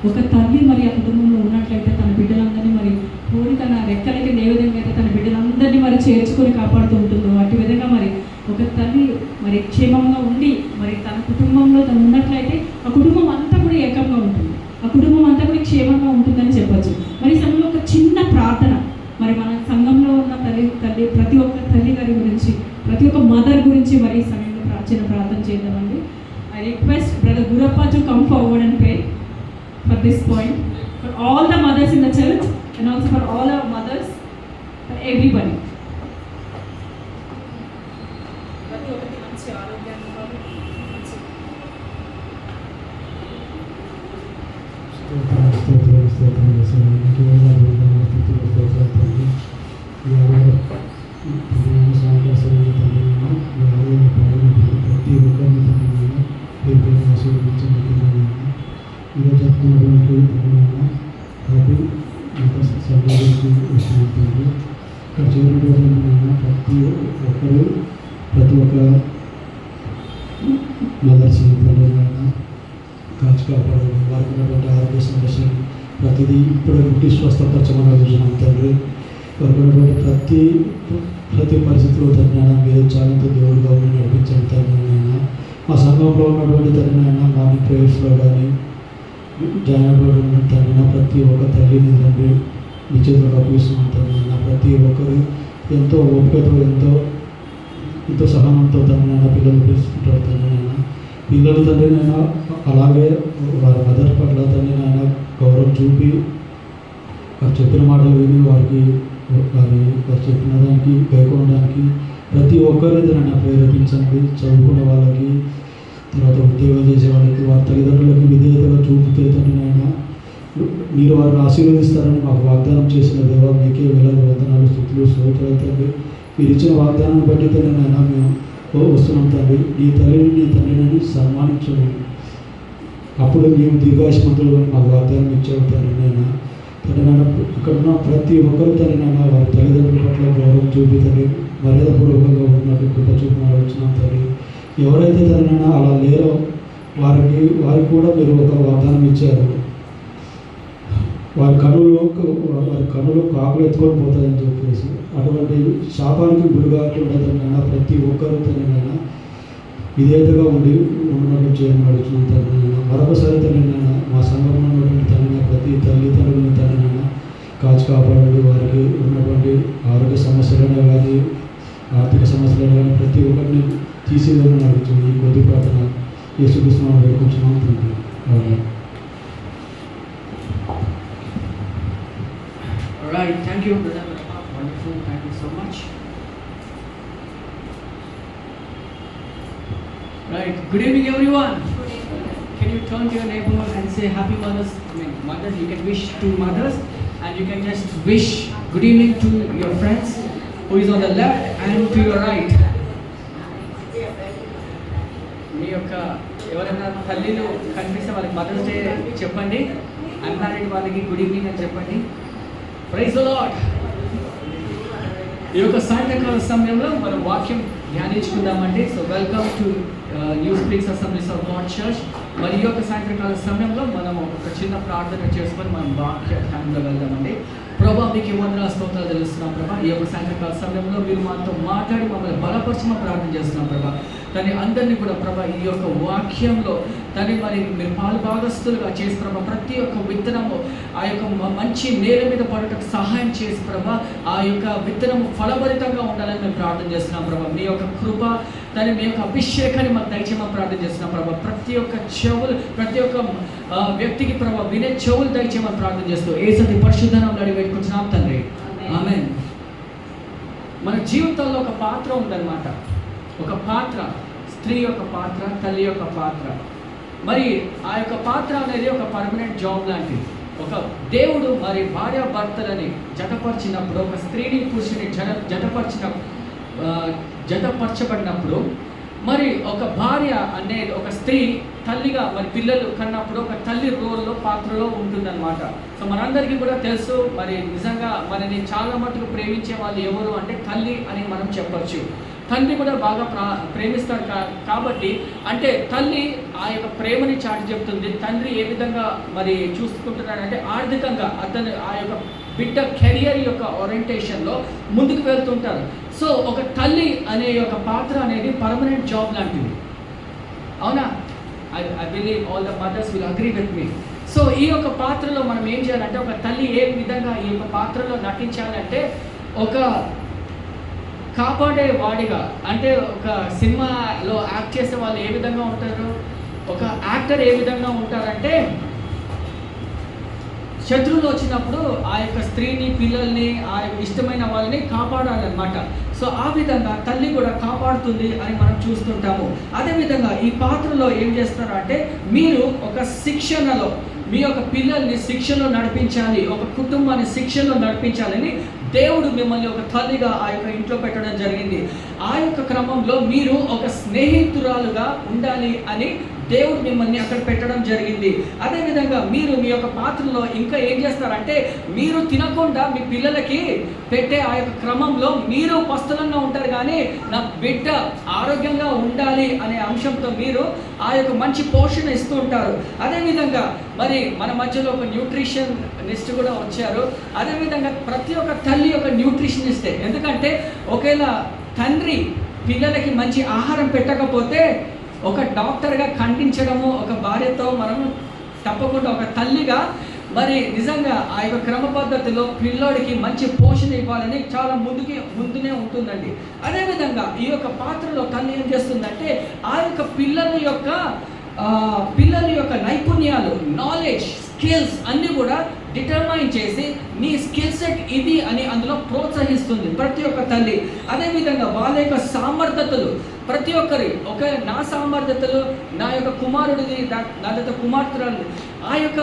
ఒక తల్లి మరి ఆ కుటుంబంలో ఉన్నట్లయితే తన బిడ్డలందరినీ మరి కోరి తన రెక్కలకి ఏ విధంగా అయితే తన బిడ్డలందరినీ మరి చేర్చుకొని కాపాడుతూ ఉంటుందో అట్టి విధంగా మరి ఒక తల్లి మరి క్షేమంగా ఉండి మరి తన కుటుంబంలో తను ఉన్నట్లయితే ఆ కుటుంబం అంతా కూడా ఏకంగా ఉంటుంది, ఆ కుటుంబం అంతా కూడా క్షేమంగా ఉంటుందని చెప్పచ్చు. మరి ఈ సమయంలో ఒక చిన్న ప్రార్థన మరి మన సంఘంలో ఉన్న తల్లి ప్రతి ఒక్క తల్లి గారి గురించి, ప్రతి ఒక్క మదర్ గురించి మరి ఈ సమయంలో చిన్న ప్రార్థన చేద్దామండి. I request brother Gurappa to come forward and pray for this point, for all the mothers in the church and also for all our mothers, for everybody. ఈరోజు చెప్తున్నటువంటి హ్యాపీ సందేశం వచ్చినటువంటి ఇక్కడ చేరినటువంటి ప్రతి ఒక్కరు ప్రతి ఒక్క మదర్స్ తల్లినైనా కాచి కాపాడాలి. వారికి ఉన్నటువంటి ఆరోగ్య సమస్యలు ప్రతిదీ ఇప్పుడు ఇంటి స్వస్థపరచమని చూసినాం తండ్రి. వారికి ఉన్నటువంటి ప్రతి పరిస్థితిలో తగిన మీరు చాలంత దేవుడిగా ఉండి నడిపించండి తగిన మా సంఘంలో ఉన్నటువంటి తగిన మార్నింగ్ ప్రేయర్స్లో కానీ జాయినబడి ఉన్న తగిన ప్రతి ఒక్క తల్లిని తండ్రి మీ చేతులకు అప్పగిస్తున్నాం తగిన ప్రతి ఒక్కరు ఎంతో ఓపికతో ఎంతో సహనంతో తగిన పిల్లలు పిలుచుకుంటారు తండ్రినైనా. పిల్లలు తండ్రినైనా అలాగే వారి మదర్ పట్ల తండ్రినైనా గౌరవం చూపి వారు చెప్పిన మాటలు విని వారు చెప్పిన దానికి గైకొనడానికి ప్రతి ఒక్కరిని నన్ను ప్రేరేపించండి. చదువుకునే వాళ్ళకి, తర్వాత ఉద్యోగాలు చేసే వాళ్ళకి, వారి తల్లిదండ్రులకి విధేయతగా చూపితే తండ్రినైనా మీరు వారిని ఆశీర్వదిస్తారని మాకు వాగ్దానం చేసిన దేవా మీకే వేలాది వందనాలు స్తుతులు స్తోత్రాలు తండ్రి. మీరు ఇచ్చిన వాగ్దానాన్ని బట్టి తండ్రినైనా మేము వస్తున్నాం తండ్రి. నీ తండ్రిని సన్మానించను, అప్పుడు మేము దీర్ఘాయుష్మంతులు మాకు వాగ్దానం ఇచ్చావు తండ్రినైనా. తండ్రినైనా ఇక్కడ ఉన్న ప్రతి ఒక్కరు తండ్రినైనా వారి తల్లిదండ్రుల పట్ల గౌరవం చూపి తండ్రి మర్యాదపూర్వకంగా ఉన్నట్టు కృప చూపున వచ్చినాం తండ్రి. ఎవరైతే తండ్రినైనా అలా లేరో వారికి కూడా మీరు ఒక వాగ్దానం ఇచ్చారు. వారి కనులు కాకులు ఎత్తుకొని పోతాయని చెప్పేసి అటువంటి శాపానికి గురికాకుండా తండ్రినైనా ప్రతి ఒక్కరూ తండ్రినైనా విధేయతగా ఉన్నట్టు చేయని నడుచున్నాం తండ్రినైనా. మరొకసారి తండ్రినైనా మా సంఘంలో ఉన్నటువంటి తండ్రినైనా ప్రతి తల్లిదండ్రులను తండ్రినైనా కాచి కాపాడండి. వారికి ఉన్నటువంటి ఆరోగ్య సమస్యలైనా కానీ ఆర్థిక సమస్యలైనా కానీ ప్రతి ఒక్కరిని తీసేదని నడుచుంది. ఈ కొద్ది ప్రార్థన యేసుక్రీస్తునామములో వేడుకుంటున్నాం తండ్రి. ఆమేన్. All right, thank you, brother. Wonderful, thank you so much. Right, good evening, everyone. can you turn to your neighbor and say happy mothers? I mean, mothers, you can wish to mothers, and you can just wish good evening to your friends who is on the left and to your right. మీ యొక్క ఎవరైనా తల్లిలు కనిపిస్తే వాళ్ళకి mother's day చెప్పండి. Unmarried వాళ్ళకి good evening అని చెప్పండి. Praise the Lord. ఈ యొక్క సాయంత్రకాల సమయంలో మనం వాక్యం ధ్యానించుకుందామండి. So welcome to New Springs Assemblies of God Church. మరి ఈ యొక్క సాయంత్రకాల సమయంలో మనం ఒక చిన్న ప్రార్థన చేసుకొని మనం వాక్య ధ్యానంలో వెళ్దామండి. ప్రభా మీకు వందనాలు స్తోత్రాలు తెలుస్తున్నాం ప్రభా. ఈ యొక్క సాయంత్రకాల సమయంలో మీరు మాతో మాట్లాడి మమ్మల్ని బలపరచమని ప్రార్థన చేస్తున్నాం ప్రభా. కానీ అందరినీ కూడా ప్రభా ఈ యొక్క వాక్యంలో దాన్ని మరి మీరు పాలు భాగస్తులుగా చేసి ప్రభా ప్రతి ఒక్క విత్తనము ఆ యొక్క మంచి నేల మీద పడటకు సహాయం చేసి ప్రభా ఆ యొక్క విత్తనము ఫలభరితంగా ఉండాలని మేము ప్రార్థన చేస్తున్నాం ప్రభా. మీ యొక్క కృప దాన్ని మీ యొక్క అభిషేకాన్ని మాకు దయచేయమని ప్రార్థన చేస్తున్నాం ప్రభా. ప్రతి ఒక్క చెవులు ప్రతి ఒక్క వ్యక్తికి ప్రభా వినే చెవులు దయచేయమని ప్రార్థన చేస్తూ యేసు పరిశుద్ధ నామములో అడిగి పెట్టుకుంటున్నాం తండ్రి. ఆమేన్. మన జీవితంలో ఒక పాత్ర ఉందన్నమాట. ఒక పాత్ర, స్త్రీ యొక్క పాత్ర, తల్లి యొక్క పాత్ర. మరి ఆ యొక్క పాత్ర అనేది ఒక పర్మనెంట్ జాబ్ లాంటిది. ఒక దేవుడు మరి భార్యాభర్తలని జతపరిచినప్పుడు, ఒక స్త్రీని పురుషుని జతపరచబడినప్పుడు మరి ఒక భార్య అనేది ఒక స్త్రీ తల్లిగా మరి పిల్లలు కన్నప్పుడు ఒక తల్లి రోల్లో పాత్రలో ఉంటుందన్నమాట. సో మనందరికీ కూడా తెలుసు మరి నిజంగా మనని చాలా మటుకు ప్రేమించే వాళ్ళు ఎవరు అంటే తల్లి అని మనం చెప్పచ్చు. తండ్రి కూడా బాగా ప్రేమిస్తాడు కాబట్టి అంటే తల్లి ఆ యొక్క ప్రేమని చాటి చెప్తుంది. తండ్రి ఏ విధంగా మరి చూసుకుంటున్నాడంటే ఆర్థికంగా అతను ఆ యొక్క బిడ్డ కెరియర్ యొక్క ఓరియంటేషన్లో ముందుకు వెళ్తుంటారు. సో ఒక తల్లి అనే యొక్క పాత్ర అనేది పర్మనెంట్ జాబ్ లాంటిది. అవునా? I believe all the mothers will agree with me. So ఈ యొక్క పాత్రలో మనం ఏం చేయాలంటే ఒక తల్లి ఏ విధంగా ఈ యొక్క పాత్రలో నటించాలంటే ఒక కాపాడే వాడిగా, అంటే ఒక సినిమాలో యాక్ట్ చేసే వాళ్ళు ఏ విధంగా ఉంటారు, ఒక యాక్టర్ ఏ విధంగా ఉంటారంటే శత్రువులు వచ్చినప్పుడు ఆ యొక్క స్త్రీని పిల్లల్ని ఆ యొక్క ఇష్టమైన వాళ్ళని కాపాడాలన్నమాట. సో ఆ విధంగా తల్లి కూడా కాపాడుతుంది అని మనం చూస్తుంటాము. అదేవిధంగా ఈ పాత్రలో ఏం చేస్తారు అంటే మీరు ఒక శిక్షణలో మీ యొక్క పిల్లల్ని శిక్షలో నడిపించాలి, ఒక కుటుంబాన్ని శిక్షలో నడిపించాలని దేవుడు మిమ్మల్ని ఒక తల్లిగా ఆ యొక్క ఇంట్లో పెట్టడం జరిగింది. ఆ యొక్క క్రమంలో మీరు ఒక స్నేహితురాలుగా ఉండాలి అని దేవుడు మిమ్మల్ని అక్కడ పెట్టడం జరిగింది. అదేవిధంగా మీరు మీ యొక్క పాత్రలో ఇంకా ఏం చేస్తారంటే మీరు తినకుండా మీ పిల్లలకి పెట్టే ఆ యొక్క క్రమంలో మీరు పస్తులంగా ఉంటారు, కానీ నా బిడ్డ ఆరోగ్యంగా ఉండాలి అనే అంశంతో మీరు ఆ యొక్క మంచి పోషణ ఇస్తూ ఉంటారు. అదేవిధంగా మరి మన మధ్యలో ఒక న్యూట్రిషనిస్ట్ కూడా వచ్చారు. అదేవిధంగా ప్రతి ఒక్క తల్లి ఒక న్యూట్రిషనిస్టే. ఎందుకంటే ఒకవేళ తండ్రి పిల్లలకి మంచి ఆహారం పెట్టకపోతే ఒక డాక్టర్గా ఖండించడము ఒక భార్యతో మనము తప్పకుండా ఒక తల్లిగా మరి నిజంగా ఆ యొక్క క్రమ పద్ధతిలో పిల్లోడికి మంచి పోషణ ఇవ్వాలని చాలా ముందునే ఉంటుందండి. అదేవిధంగా ఈ యొక్క పాత్రలో తల్లి ఏం చేస్తుందంటే ఆ యొక్క పిల్లల యొక్క నైపుణ్యాలు, నాలెడ్జ్, స్కిల్స్ అన్నీ కూడా డిటర్మైన్ చేసి నీ స్కిల్ సెట్ ఇది అని అందులో ప్రోత్సహిస్తుంది ప్రతి ఒక్క తల్లి. అదేవిధంగా వాళ్ళ యొక్క సామర్థ్యతలు ప్రతి ఒక్కరి నా సామర్థ్యతలు, నా యొక్క కుమారుడిది, నా యొక్క కుమార్తెలు, ఆ యొక్క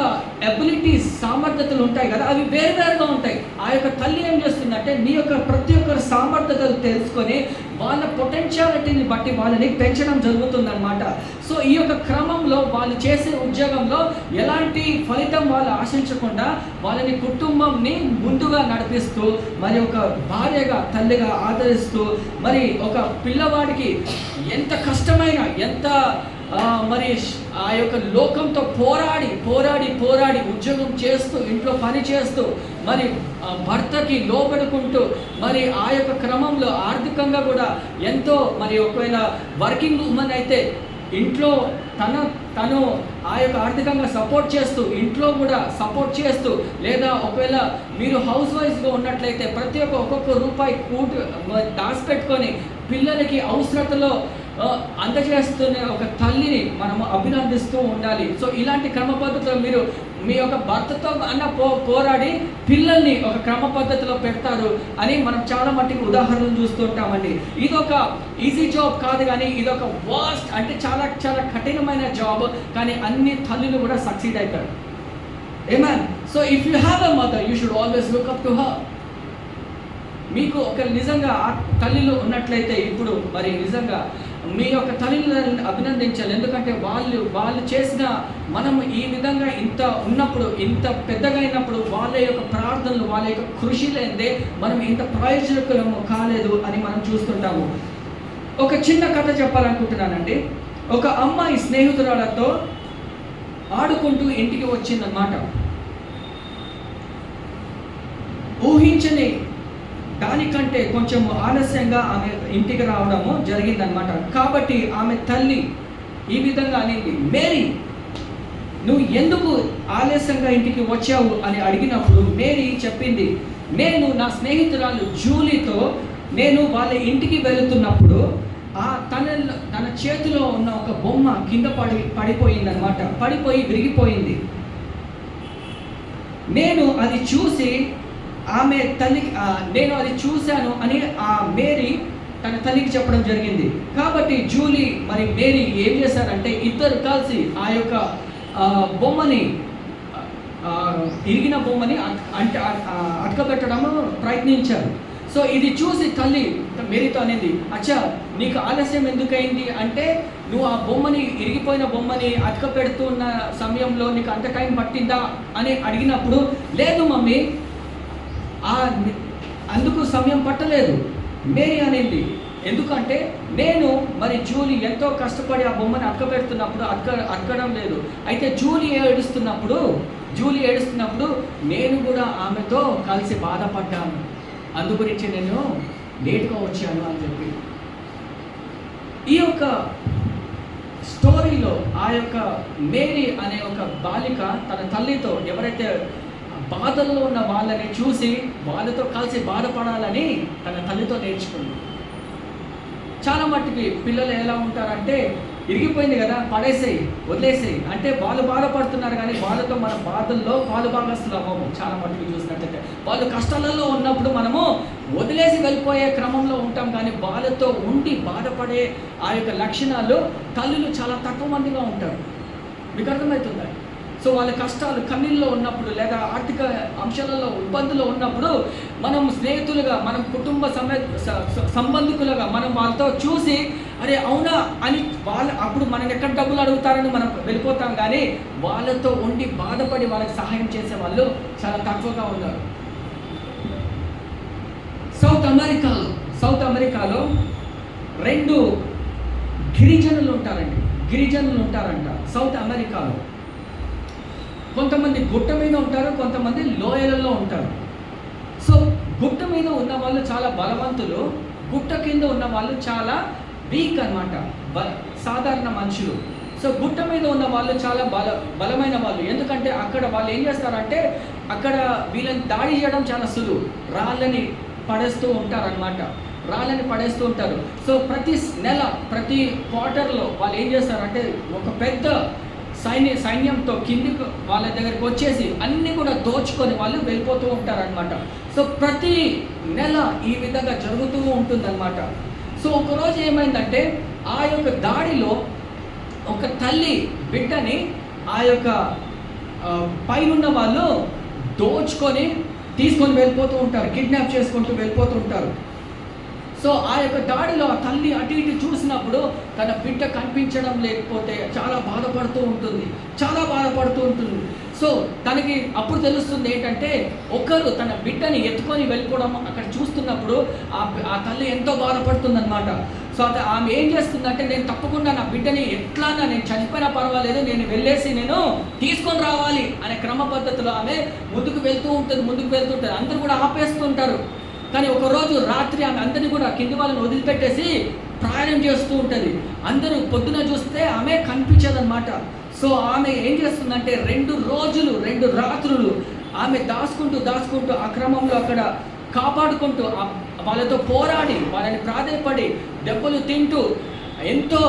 ఎబిలిటీస్ సామర్థ్యతలు ఉంటాయి కదా, అవి వేరువేరుగా ఉంటాయి. ఆ యొక్క తల్లి ఏం చేస్తుందంటే నీ యొక్క ప్రతి ఒక్కరి సామర్థ్యతలు తెలుసుకొని వాళ్ళ పొటెన్షియాలిటీని బట్టి వాళ్ళని పెంచడం జరుగుతుందన్నమాట. సో ఈ యొక్క క్రమంలో వాళ్ళు చేసే ఉద్యోగంలో ఎలాంటి ఫలితం వాళ్ళు ఆశించకుండా వాళ్ళని కుటుంబంని ముందుగా నడిపిస్తూ మరి ఒక భార్యగా తల్లిగా ఆదరిస్తూ మరి ఒక పిల్లవాడికి ఎంత కష్టమైన ఎంత మరి ఆ యొక్క లోకంతో పోరాడి ఉద్యోగం చేస్తూ ఇంట్లో పని చేస్తూ మరి భర్తకి లోబడుకుంటూ మరి ఆ యొక్క క్రమంలో ఆర్థికంగా కూడా ఎంతో మరి ఒకవేళ వర్కింగ్ ఉమెన్ అయితే ఇంట్లో తను ఆ యొక్క ఆర్థికంగా సపోర్ట్ చేస్తూ ఇంట్లో కూడా సపోర్ట్ చేస్తూ, లేదా ఒకవేళ మీరు హౌస్ వైఫ్గా ఉన్నట్లయితే ప్రతి ఒక్కొక్క రూపాయి దాచిపెట్టుకొని పిల్లలకి అవసరతలో అందజేస్తున్న ఒక తల్లిని మనము అభినందిస్తూ ఉండాలి. సో ఇలాంటి క్రమ పద్ధతిలో మీరు మీ యొక్క భర్తతో పోరాడి పిల్లల్ని ఒక క్రమ పద్ధతిలో పెడతారు అని మనం చాలా మట్టికి ఉదాహరణలు చూస్తుంటామండి. ఇదొక ఈజీ జాబ్ కాదు, కానీ ఇదొక వర్స్ట్, అంటే చాలా చాలా కఠినమైన జాబ్, కానీ అన్ని తల్లులు కూడా సక్సీడ్ అవుతారు. Amen. So if you have a mother, you should always look up to her. మీకు ఒక నిజంగా తల్లిలు ఉన్నట్లయితే ఇప్పుడు మరి నిజంగా మీ యొక్క తల్లిని అభినందించాలి. ఎందుకంటే వాళ్ళు చేసిన మనం ఈ విధంగా ఇంత ఉన్నప్పుడు, ఇంత పెద్దగా అయినప్పుడు వాళ్ళ యొక్క ప్రార్థనలు, వాళ్ళ యొక్క కృషి లేనిదే మనం ఇంత ప్రయోజనకరము కాలేదు అని మనం చూస్తుంటాము. ఒక చిన్న కథ చెప్పాలనుకుంటున్నానండి. ఒక అమ్మాయి స్నేహితురాలతో ఆడుకుంటూ ఇంటికి వచ్చిందన్నమాట. ఊహించని దానికంటే కొంచెం ఆలస్యంగా ఆమె ఇంటికి రావడము జరిగిందనమాట. కాబట్టి ఆమె తల్లి ఈ విధంగా అనింది, మేరీ నువ్వు ఎందుకు ఆలస్యంగా ఇంటికి వచ్చావు అని అడిగినప్పుడు మేరీ చెప్పింది, నేను నా స్నేహితురాలు జూలీతో నేను వాళ్ళ ఇంటికి వెళుతున్నప్పుడు తన చేతిలో ఉన్న ఒక బొమ్మ కింద పడిపోయిందనమాట. పడిపోయి విరిగిపోయింది. నేను అది చూసి ఆమె తల్లికి నేను అది చూశాను అని ఆ మేరీ తన తల్లికి చెప్పడం జరిగింది. కాబట్టి జూలీ మరి మేరీ ఏం చేశారంటే ఇద్దరు కలిసి ఆ యొక్క బొమ్మని ఇరిగిన బొమ్మని అటకబెట్టడము ప్రయత్నించారు. సో ఇది చూసి తల్లి మేరీతో అనేది, అచ్చా నీకు ఆలస్యం ఎందుకైంది అంటే నువ్వు ఆ బొమ్మని ఇరిగిపోయిన బొమ్మని అతక పెడుతున్న సమయంలో నీకు అంత టైం పట్టిందా అని అడిగినప్పుడు, లేదు మమ్మీ అందుకు సమయం పట్టలేదు మేరీ అనేది. ఎందుకంటే నేను మరి జూలీ ఎంతో కష్టపడి ఆ బొమ్మని అతక పెడుతున్నప్పుడు అతకడం లేదు. అయితే జూలీ ఏడుస్తున్నప్పుడు నేను కూడా ఆమెతో కలిసి బాధపడ్డాను, అందుగురించి నేను లేట్గా వచ్చాను అని చెప్పి. ఈ యొక్క స్టోరీలో ఆ యొక్క మేరీ అనే ఒక బాలిక తన తల్లితో ఎవరైతే బాధల్లో ఉన్న వాళ్ళని చూసి వాళ్ళతో కలిసి బాధపడాలని తన తల్లితో నేర్చుకుంది. చాలా మట్టుకి పిల్లలు ఎలా ఉంటారంటే ఇరిగిపోయింది కదా పడేసేయి వదిలేసేయి అంటే వాళ్ళు బాధపడుతున్నారు, కానీ వాళ్ళతో మన బాధల్లో పాలు భాగస్తున్నాము. చాలా మట్టుకు చూసినట్లయితే వాళ్ళు కష్టాలలో ఉన్నప్పుడు మనము వదిలేసి వెళ్ళిపోయే క్రమంలో ఉంటాం, కానీ వాళ్ళతో ఉండి బాధపడే ఆ యొక్క లక్షణాలు తల్లులు చాలా తక్కువ మందిగా ఉంటారు. మీకు అర్థమవుతుందా? సో వాళ్ళ కష్టాలు కన్నీళ్ళలో ఉన్నప్పుడు లేదా ఆర్థిక అంశాలలో ఇబ్బందులు ఉన్నప్పుడు మనం స్నేహితులుగా, మనం కుటుంబ సంబంధికులుగా మనం వాళ్ళతో చూసి అరే అవునా అని అప్పుడు మనం ఎక్కడ డబ్బులు అడుగుతారని మనం వెళ్ళిపోతాం, కానీ వాళ్ళతో ఉండి బాధపడి వాళ్ళకి సహాయం చేసే వాళ్ళు చాలా తక్కువగా ఉన్నారు. సౌత్ అమెరికాలో 2 గిరిజనులు ఉంటారంట సౌత్ అమెరికాలో. కొంతమంది గుట్ట మీద ఉంటారు, కొంతమంది లోయలలో ఉంటారు. సో గుట్ట మీద ఉన్న వాళ్ళు చాలా బలవంతులు, గుట్ట కింద ఉన్న వాళ్ళు చాలా వీక్ అన్నమాట, సాధారణ మనుషులు. సో గుట్ట మీద ఉన్న వాళ్ళు చాలా బలమైన వాళ్ళు. ఎందుకంటే అక్కడ వాళ్ళు ఏం చేస్తారంటే అక్కడ వీళ్ళని దాడి చేయడం చాలా సులువు, రాళ్ళని పడేస్తూ ఉంటారు. సో ప్రతి నెల ప్రతి క్వార్టర్లో వాళ్ళు ఏం చేస్తారంటే ఒక పెద్ద సైన్యంతో కిందికి వాళ్ళ దగ్గరికి వచ్చేసి అన్నీ కూడా దోచుకొని వాళ్ళు వెళ్ళిపోతూ ఉంటారనమాట. సో ప్రతి నెల ఈ విధంగా జరుగుతూ ఉంటుందన్నమాట. సో ఒకరోజు ఏమైందంటే ఆ యొక్క దాడిలో ఒక తల్లి బిడ్డని ఆ యొక్క పైనున్న వాళ్ళు తీసుకొని వెళ్ళిపోతూ ఉంటారు, కిడ్నాప్ చేసుకుంటూ వెళ్ళిపోతూ ఉంటారు. సో ఆ యొక్క దాడిలో ఆ తల్లి అటు ఇటు చూసినప్పుడు తన బిడ్డ కనిపించడం లేకపోతే చాలా బాధపడుతూ ఉంటుంది. సో తనకి అప్పుడు తెలుస్తుంది ఏంటంటే ఒకరు తన బిడ్డని ఎత్తుకొని వెళ్ళిపోవడం అక్కడ చూస్తున్నప్పుడు ఆ తల్లి ఎంతో బాధపడుతుందన్నమాట. సో ఆమె ఏం చేస్తుందంటే నేను తప్పకుండా నా బిడ్డని ఎట్లానా నేను చనిపోయినా పర్వాలేదు, నేను వెళ్ళేసి నేను తీసుకొని రావాలి అనే క్రమ పద్ధతిలో ఆమె ముందుకు వెళ్తూ ఉంటుంది. అందరూ కూడా ఆపేస్తుంటారు. కానీ ఒకరోజు రాత్రి ఆమె అందరినీ కూడా కింది వాళ్ళని వదిలిపెట్టేసి ప్రయాణం చేస్తూ ఉంటుంది. అందరూ పొద్దున చూస్తే ఆమె కనిపించదన్నమాట. సో ఆమె ఏం చేస్తుందంటే 2 రోజులు 2 రాత్రులు ఆమె దాచుకుంటూ ఆ క్రమంలో అక్కడ కాపాడుకుంటూ వాళ్ళతో పోరాడి వాళ్ళని ప్రాధేయపడి దెబ్బలు తింటూ ఎంతో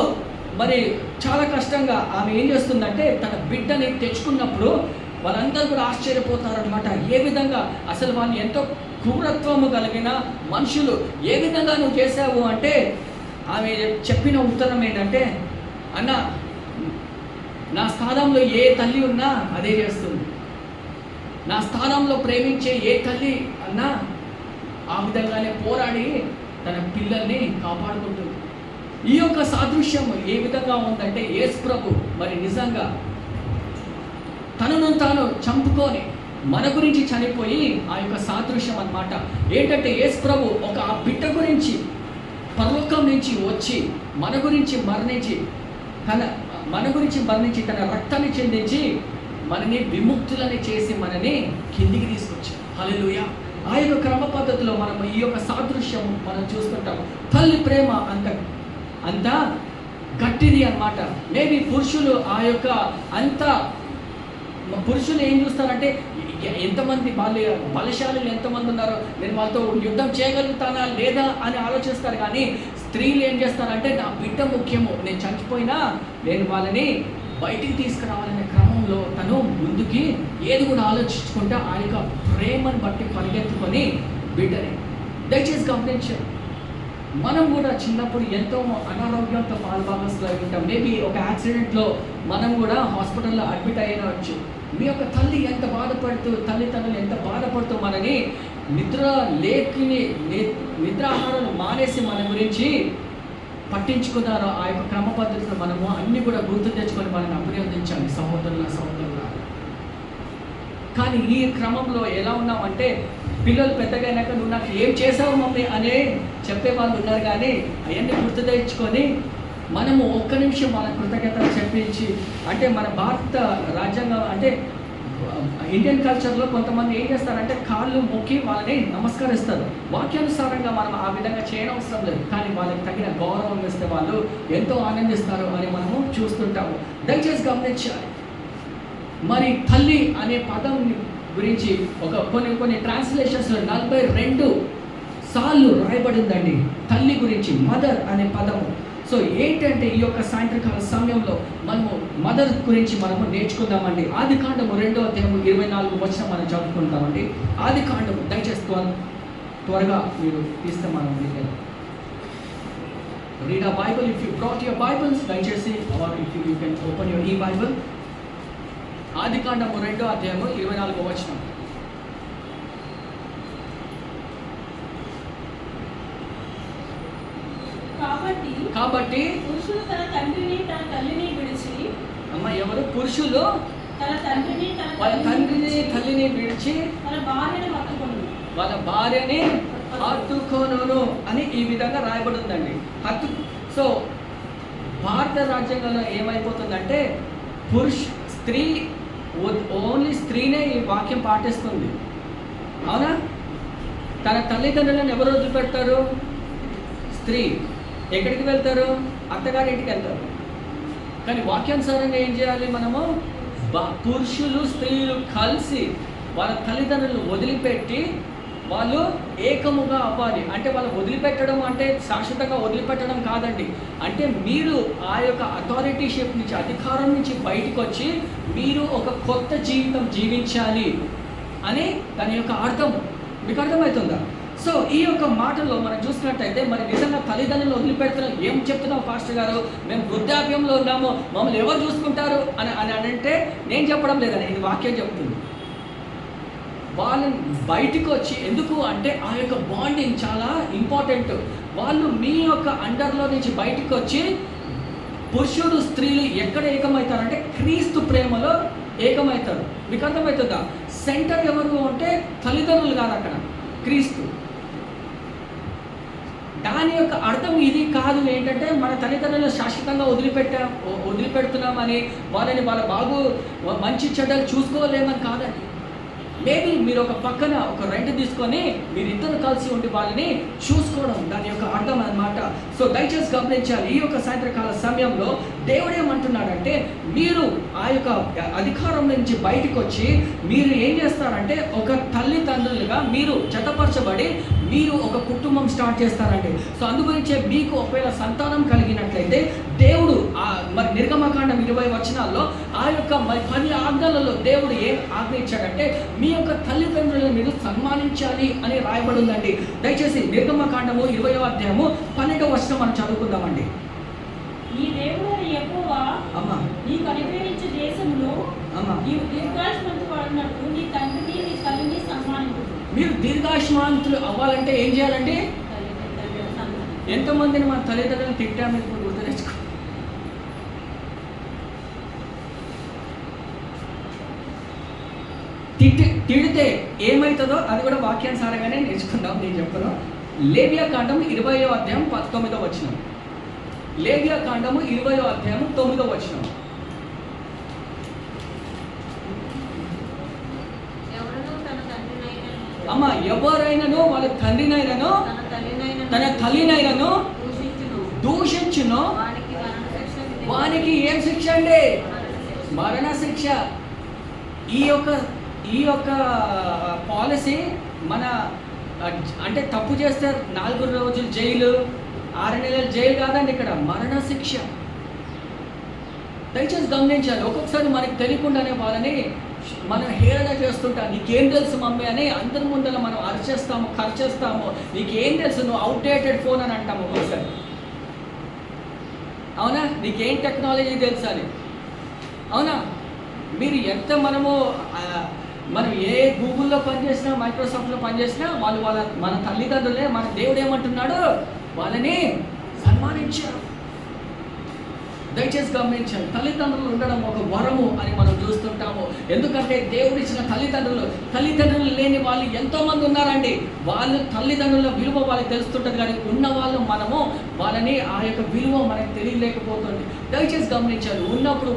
మరి చాలా కష్టంగా ఆమె ఏం చేస్తుందంటే తన బిడ్డని తెచ్చుకున్నప్పుడు వాళ్ళందరూ కూడా ఆశ్చర్యపోతారనమాట. ఏ విధంగా అసలు వాళ్ళు ఎంతో క్రూరత్వము కలిగిన మనుషులు, ఏ విధంగా నువ్వు చేసావు అంటే ఆమె చెప్పిన ఉత్తరం ఏంటంటే, అన్న నా స్థానంలో ఏ తల్లి ఉన్నా అదే చేస్తుంది, నా స్థానంలో ప్రేమించే ఏ తల్లి అన్నా ఆ విధంగానే పోరాడి తన పిల్లల్ని కాపాడుకుంటుంది. ఈ యొక్క సాదృశ్యం ఏ విధంగా ఉందంటే యేసు ప్రభు మరి నిజంగా తనను తాను చంపుకొని మన గురించి చనిపోయి ఆ యొక్క సాదృశ్యం అన్నమాట. ఏంటంటే యేసు ప్రభు ఒక ఆ బిడ్డ గురించి పరలోకం నుంచి వచ్చి మన గురించి మరణించి తన రక్తాన్ని చెందించి మనని విముక్తులని చేసి మనని కిందికి తీసుకొచ్చాడు. హల్లెలూయా. ఆ యొక్క క్రమ పద్ధతిలో మనం ఈ యొక్క సాదృశ్యం మనం చూస్తుంటాం. తల్లి ప్రేమ అంత గట్టిది అన్నమాట. మేబీ పురుషులు ఆ యొక్క పురుషులు ఏం చూస్తారంటే ఎంతమంది బలశాలులు ఎంతమంది ఉన్నారో, నేను వాళ్ళతో యుద్ధం చేయగలుగుతానా లేదా అని ఆలోచిస్తారు. కానీ స్త్రీలు ఏం చేస్తారంటే నా బిడ్డ ముఖ్యము, నేను చనిపోయినా నేను వాళ్ళని బయటికి తీసుకురావాలనే క్రమంలో తను ముందుకి ఏది కూడా ఆలోచించుకుంటే ఆ యొక్క ప్రేమను బట్టి పరిగెత్తుకొని బిడ్డని దయచేసి గమనించారు. మనం కూడా చిన్నప్పుడు ఎంతో అనారోగ్యంతో పాల్భాగస్తులు అయి ఉంటాం. మేబీ ఒక యాక్సిడెంట్లో మనం కూడా హాస్పిటల్లో అడ్మిట్ అయినవచ్చు. మీ యొక్క తల్లిదండ్రులు ఎంత బాధపడుతూ మనని నిద్రాహారం మానేసి మన గురించి పట్టించుకున్నారో ఆ యొక్క క్రమ పద్ధతిలో మనము అన్ని కూడా గుర్తు తెచ్చుకొని మనల్ని అభినందించాలి సహోదరుల. కానీ ఈ క్రమంలో ఎలా ఉన్నామంటే పిల్లలు పెద్దగా అయినాక నువ్వు నాకు ఏం చేసావు మమ్మీ అనే చెప్పే వాళ్ళు ఉన్నారు. కానీ అవన్నీ గుర్తు తెచ్చుకొని మనము ఒక్క నిమిషం మన కృతజ్ఞతలు చెప్పించి, అంటే మన భారత రాజ్యాంగం అంటే ఇండియన్ కల్చర్లో కొంతమంది ఏం చేస్తారంటే కాళ్ళు మొక్కి వాళ్ళని నమస్కరిస్తారు. వాక్యానుసారంగా మనం ఆ విధంగా చేయడం అవసరం లేదు, కానీ వాళ్ళకి తగిన గౌరవం ఇస్తే వాళ్ళు ఎంతో ఆనందిస్తారు అని మనము చూస్తుంటాము. దయచేసి గమనించాలి. మరి తల్లి అనే పదం గురించి కొన్ని ట్రాన్స్లేషన్స్లో 42 సార్లు రాయబడిందండి తల్లి గురించి, మదర్ అనే పదము. సో ఏంటంటే ఈ యొక్క సాయంత్రకాల సమయంలో మనము మదర్ గురించి మనము నేర్చుకుందామండి. ఆదికాండము 2వ అధ్యాయము 24 వచనం మనం చదువుకుంటామండి. ఆదికాండము దయచేసి త్వరగా మీరు తీస్తే మనం రీడ్ ఆ Bible. If you brought your Bibles దయచేసి, or if you can open your ఈ బైబుల్. ఆదికాండము 2వ అధ్యాయము 24వ వచనం. కాబట్టి పురుషులు తన తండ్రిని తన తల్లిని విడిచి, అమ్మ ఎవరు పురుషులు తన తండ్రిని వాళ్ళ తండ్రిని తల్లిని విడిచి వాళ్ళ భార్యని హత్తుకొనును అని ఈ విధంగా రాయబడిందండి. సో భారత రాజ్యాంగంలో ఏమైపోతుందంటే స్త్రీ ఓన్లీ స్త్రీనే ఈ వాక్యం పాటిస్తుంది. అవునా? తన తల్లిదండ్రులను ఎవరు వదిలిపెడతారు? స్త్రీ. ఎక్కడికి వెళ్తారు? అత్తగారి ఇంటికి వెళ్తారు. కానీ వాక్యానుసారంగా ఏం చేయాలి మనము? పురుషులు స్త్రీలు కలిసి వాళ్ళ తల్లిదండ్రులను వదిలిపెట్టి వాళ్ళు ఏకముగా అవ్వాలి. అంటే వాళ్ళు వదిలిపెట్టడం అంటే శాశ్వతంగా వదిలిపెట్టడం కాదండి. అంటే మీరు ఆ యొక్క అథారిటీషిప్ నుంచి, అధికారం నుంచి బయటకు వచ్చి మీరు ఒక కొత్త జీవితం జీవించాలి అని దాని యొక్క అర్థం. మీకు అర్థమవుతుందా? సో ఈ యొక్క మాటల్లో మనం చూసినట్టయితే మరి నిజంగా తల్లిదండ్రులు వదిలిపెడుతున్నాం ఏం చెప్తున్నాం పాస్టర్ గారు, మేము వృద్ధాప్యంలో ఉన్నాము, మమ్మల్ని ఎవరు చూసుకుంటారు అని అంటే నేను చెప్పడం లేదని, ఇది వాక్యం చెప్తుంది. వాళ్ళని బయటికి వచ్చి, ఎందుకు అంటే ఆ యొక్క బాండింగ్ చాలా ఇంపార్టెంట్. వాళ్ళు మీ యొక్క అండర్లో నుంచి బయటికి వచ్చి పురుషుడు స్త్రీలు ఎక్కడ ఏకమవుతారంటే క్రీస్తు ప్రేమలో ఏకమవుతారు. మీకు అర్థమవుతుందా? సెంటర్ ఎవరు అంటే తల్లిదండ్రులు కాదు, అక్కడ క్రీస్తు. దాని యొక్క అర్థం ఇది కాదు ఏంటంటే మన తల్లిదండ్రులను శాశ్వతంగా వదిలిపెడుతున్నామని, వాళ్ళని వాళ్ళ మంచి చెడ్డలు చూసుకోలేమని కాదండి. మేబీ మీరు ఒక పక్కన ఒక రెంట్ తీసుకొని మీరిద్దరు కలిసి ఉండి వాళ్ళని చూసుకోవడం దాని యొక్క అర్థం అన్నమాట. సో దయచేసి గమనించాలి. ఈ యొక్క సాయంత్రకాల సమయంలో దేవుడు ఏమంటున్నాడంటే మీరు ఆ యొక్క అధికారం నుంచి బయటకు వచ్చి మీరు ఏం చేస్తారంటే ఒక తల్లిదండ్రులుగా మీరు జతపరచబడి మీరు ఒక కుటుంబం స్టార్ట్ చేస్తారండి. సో అందుగురించే మీకు ఒకవేళ సంతానం కలిగినట్లయితే దేవుడు మరి నిర్గమకాండం 20 వచనాల్లో ఆ యొక్క మరి 10 ఆజ్ఞలలో దేవుడు ఏం ఆజ్ఞ ఇచ్చాడంటే మీ యొక్క తల్లిదండ్రులను మీరు సన్మానించాలి అని రాయబడి ఉందండి. దయచేసి నిర్గమకాండము 20వ అధ్యాయము 12వ వచనం మనం చదువుకుందామండి. ఈ దేవుడు యెహోవా అమ్మా నీకు అనుగ్రహించే దేశంలో అమ్మా నీవు దీర్ఘాయుష్మంతుడైనట్టు నీ తండ్రిని నీ తల్లిని సన్మానించు. మీరు దీర్ఘాయుష్మంతులు అవ్వాలంటే ఏం చేయాలండి? ఎంతమందిని మన తల్లిదండ్రులు తిట్టాము ఇప్పుడు గుర్తు తెచ్చుకో. తిడితే ఏమవుతుందో అది కూడా వాక్యానుసారంగానే నేర్చుకుందాం. నేను చెప్పను. లేవియాకాండం 20వ అధ్యాయం 19వ వచనం. లేవియాకాండము 20వ అధ్యాయం 9వ వచనం. అమ్మ ఎవరైనానో వాళ్ళ తండ్రినైనానో తన తల్లినైనానో దూషించును వానికి ఏం శిక్ష అండి? మరణ శిక్ష. ఈ యొక్క పాలసీ మన అంటే తప్పు చేస్తే 4 రోజులు జైలు, 6 నెలలు జైలు కాదండి, ఇక్కడ మరణ శిక్ష. దయచేసి గమనించాలి. ఒక్కొక్కసారి మనకి తెలియకుండానే వాళ్ళని మనం హేళన చేస్తుంటాం. నీకేం తెలుసు మమ్మీ అని అందరి ముందర మనం అరిచేస్తాము, ఖర్చేస్తాము. నీకేం తెలుసు, నువ్వు అవుట్డేటెడ్ ఫోన్ అని అంటాము ఒక్కొక్కసారి. అవునా? నీకేం టెక్నాలజీ తెలుసు అని. అవునా? మీరు ఎంత మనం ఏ గూగుల్లో పనిచేసినా, మైక్రోసాఫ్ట్లో పనిచేసినా మన తల్లిదండ్రులే, మన దేవుడు ఏమంటున్నాడు? వాళ్ళని సన్మానించారు. దయచేసి గమనించాలి. తల్లిదండ్రులు ఉండడం ఒక వరము అని మనం చూస్తుంటాము. ఎందుకంటే దేవుడు ఇచ్చిన తల్లిదండ్రులు లేని వాళ్ళు ఎంతోమంది ఉన్నారండి. వాళ్ళు తల్లిదండ్రుల విలువ వాళ్ళకి తెలుస్తుంటుంది, కానీ ఉన్న వాళ్ళు మనము వాళ్ళని ఆ యొక్క విలువ మనకు తెలియలేకపోతుంది. దయచేసి గమనించాలి. ఉన్నప్పుడు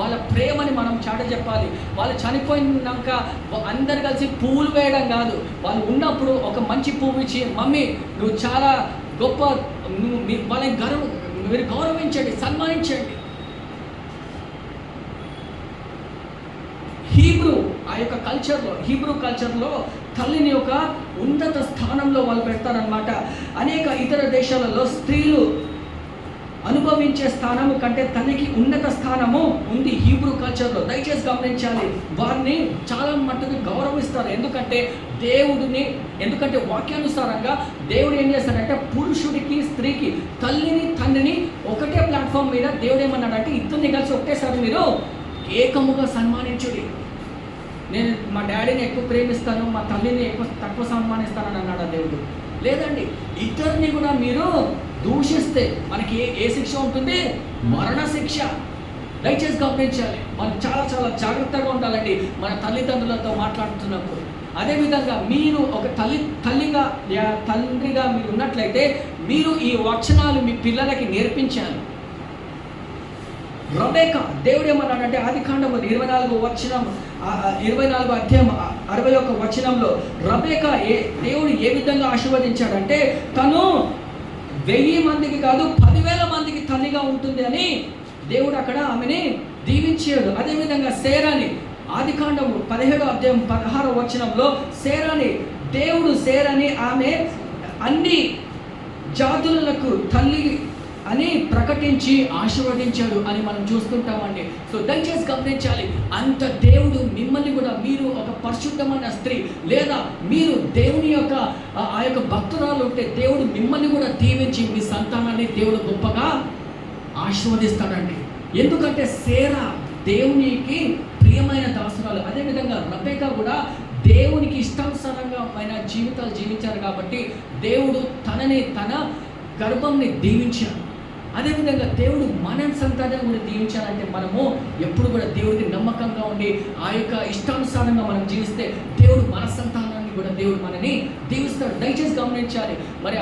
వాళ్ళ ప్రేమని మనం చాట చెప్పాలి. వాళ్ళు చనిపోయినాక అందరు కలిసి పువ్వులు వేయడం కాదు. వాళ్ళు ఉన్నప్పుడు ఒక మంచి పువ్వు ఇచ్చి, మమ్మీ నువ్వు చాలా గొప్ప, వాళ్ళని మీరు గౌరవించండి, సన్మానించండి. హీబ్రూ కల్చర్లో తల్లిని ఒక ఉన్నత స్థానంలో వాళ్ళు పెడతారనమాట. అనేక ఇతర దేశాలలో స్త్రీలు అనుభవించే స్థానము కంటే తల్లికి ఉన్నత స్థానము ఉంది హీబ్రూ కల్చర్లో. దయచేసి గమనించాలి. వారిని చాలా మట్టుకు గౌరవిస్తారు. ఎందుకంటే వాక్యానుసారంగా దేవుడు ఏం చేస్తాడంటే పురుషుడికి స్త్రీకి, తల్లిని తండ్రిని ఒకటే ప్లాట్ఫామ్ మీద దేవుడు ఏమన్నాడంటే ఇద్దరిని కలిసి ఒకటేసారి మీరు ఏకముగా సన్మానించుడి. నేను మా డాడీని ఎక్కువ ప్రేమిస్తాను, మా తల్లిని తక్కువ సన్మానిస్తానని అన్నాడు దేవుడు. లేదండి, ఇద్దరిని కూడా మీరు దూషిస్తే మనకి ఏ శిక్ష ఉంటుంది? మరణ శిక్ష. దయచేసి గమనించాలి. మనం చాలా చాలా జాగ్రత్తగా ఉండాలండి మన తల్లిదండ్రులతో మాట్లాడుతున్నప్పుడు. అదేవిధంగా మీరు ఒక తండ్రిగా మీరు ఉన్నట్లయితే మీరు ఈ వచనాలు మీ పిల్లలకి నేర్పించాలి. రెబెకా దేవుడు ఏమన్నాడంటే ఆదికాండము 24 అధ్యాయం 61 వచనంలో రెబెకా దేవుడు ఏ విధంగా ఆశీర్వదించాడంటే తను 1000 మందికి కాదు 10,000 మందికి తల్లిగా ఉంటుంది అని దేవుడు అక్కడ ఆమెని దీవించాడు. అదేవిధంగా సేరాని ఆదికాండము 17 అధ్యాయం 16 వచనంలో సేరాని ఆమె అన్ని జాతులకు తల్లి అని ప్రకటించి ఆశీర్వదించాడు అని మనం చూస్తుంటామండి. సో దయచేసి గమనించాలి. అంత దేవుడు మిమ్మల్ని కూడా, మీరు ఒక పరిశుద్ధమైన స్త్రీ లేదా మీరు దేవుని యొక్క ఆ యొక్క భక్తురాలు ఉంటే దేవుడు మిమ్మల్ని కూడా దీవించి మీ సంతానాన్ని దేవుడు గొప్పగా ఆశీర్వదిస్తాడండి. ఎందుకంటే సేరా దేవునికి ప్రియమైన దాసురాలు. అదేవిధంగా రెబెకా కూడా దేవునికి ఇష్టానుసారంగా జీవితాలు జీవించారు కాబట్టి దేవుడు తన గర్భంని దీవించాడు. అదేవిధంగా దేవుడు మన సంతానం కూడా దీవించాలంటే మనము ఎప్పుడు కూడా దేవుడికి నమ్మకంగా ఉండి ఆ యొక్క ఇష్టానుసారంగా మనం జీవిస్తే దేవుడు మన సంతానాన్ని కూడా దేవుడు మనని దీవిస్తాడు. దయచేసి గమనించాలి. మరి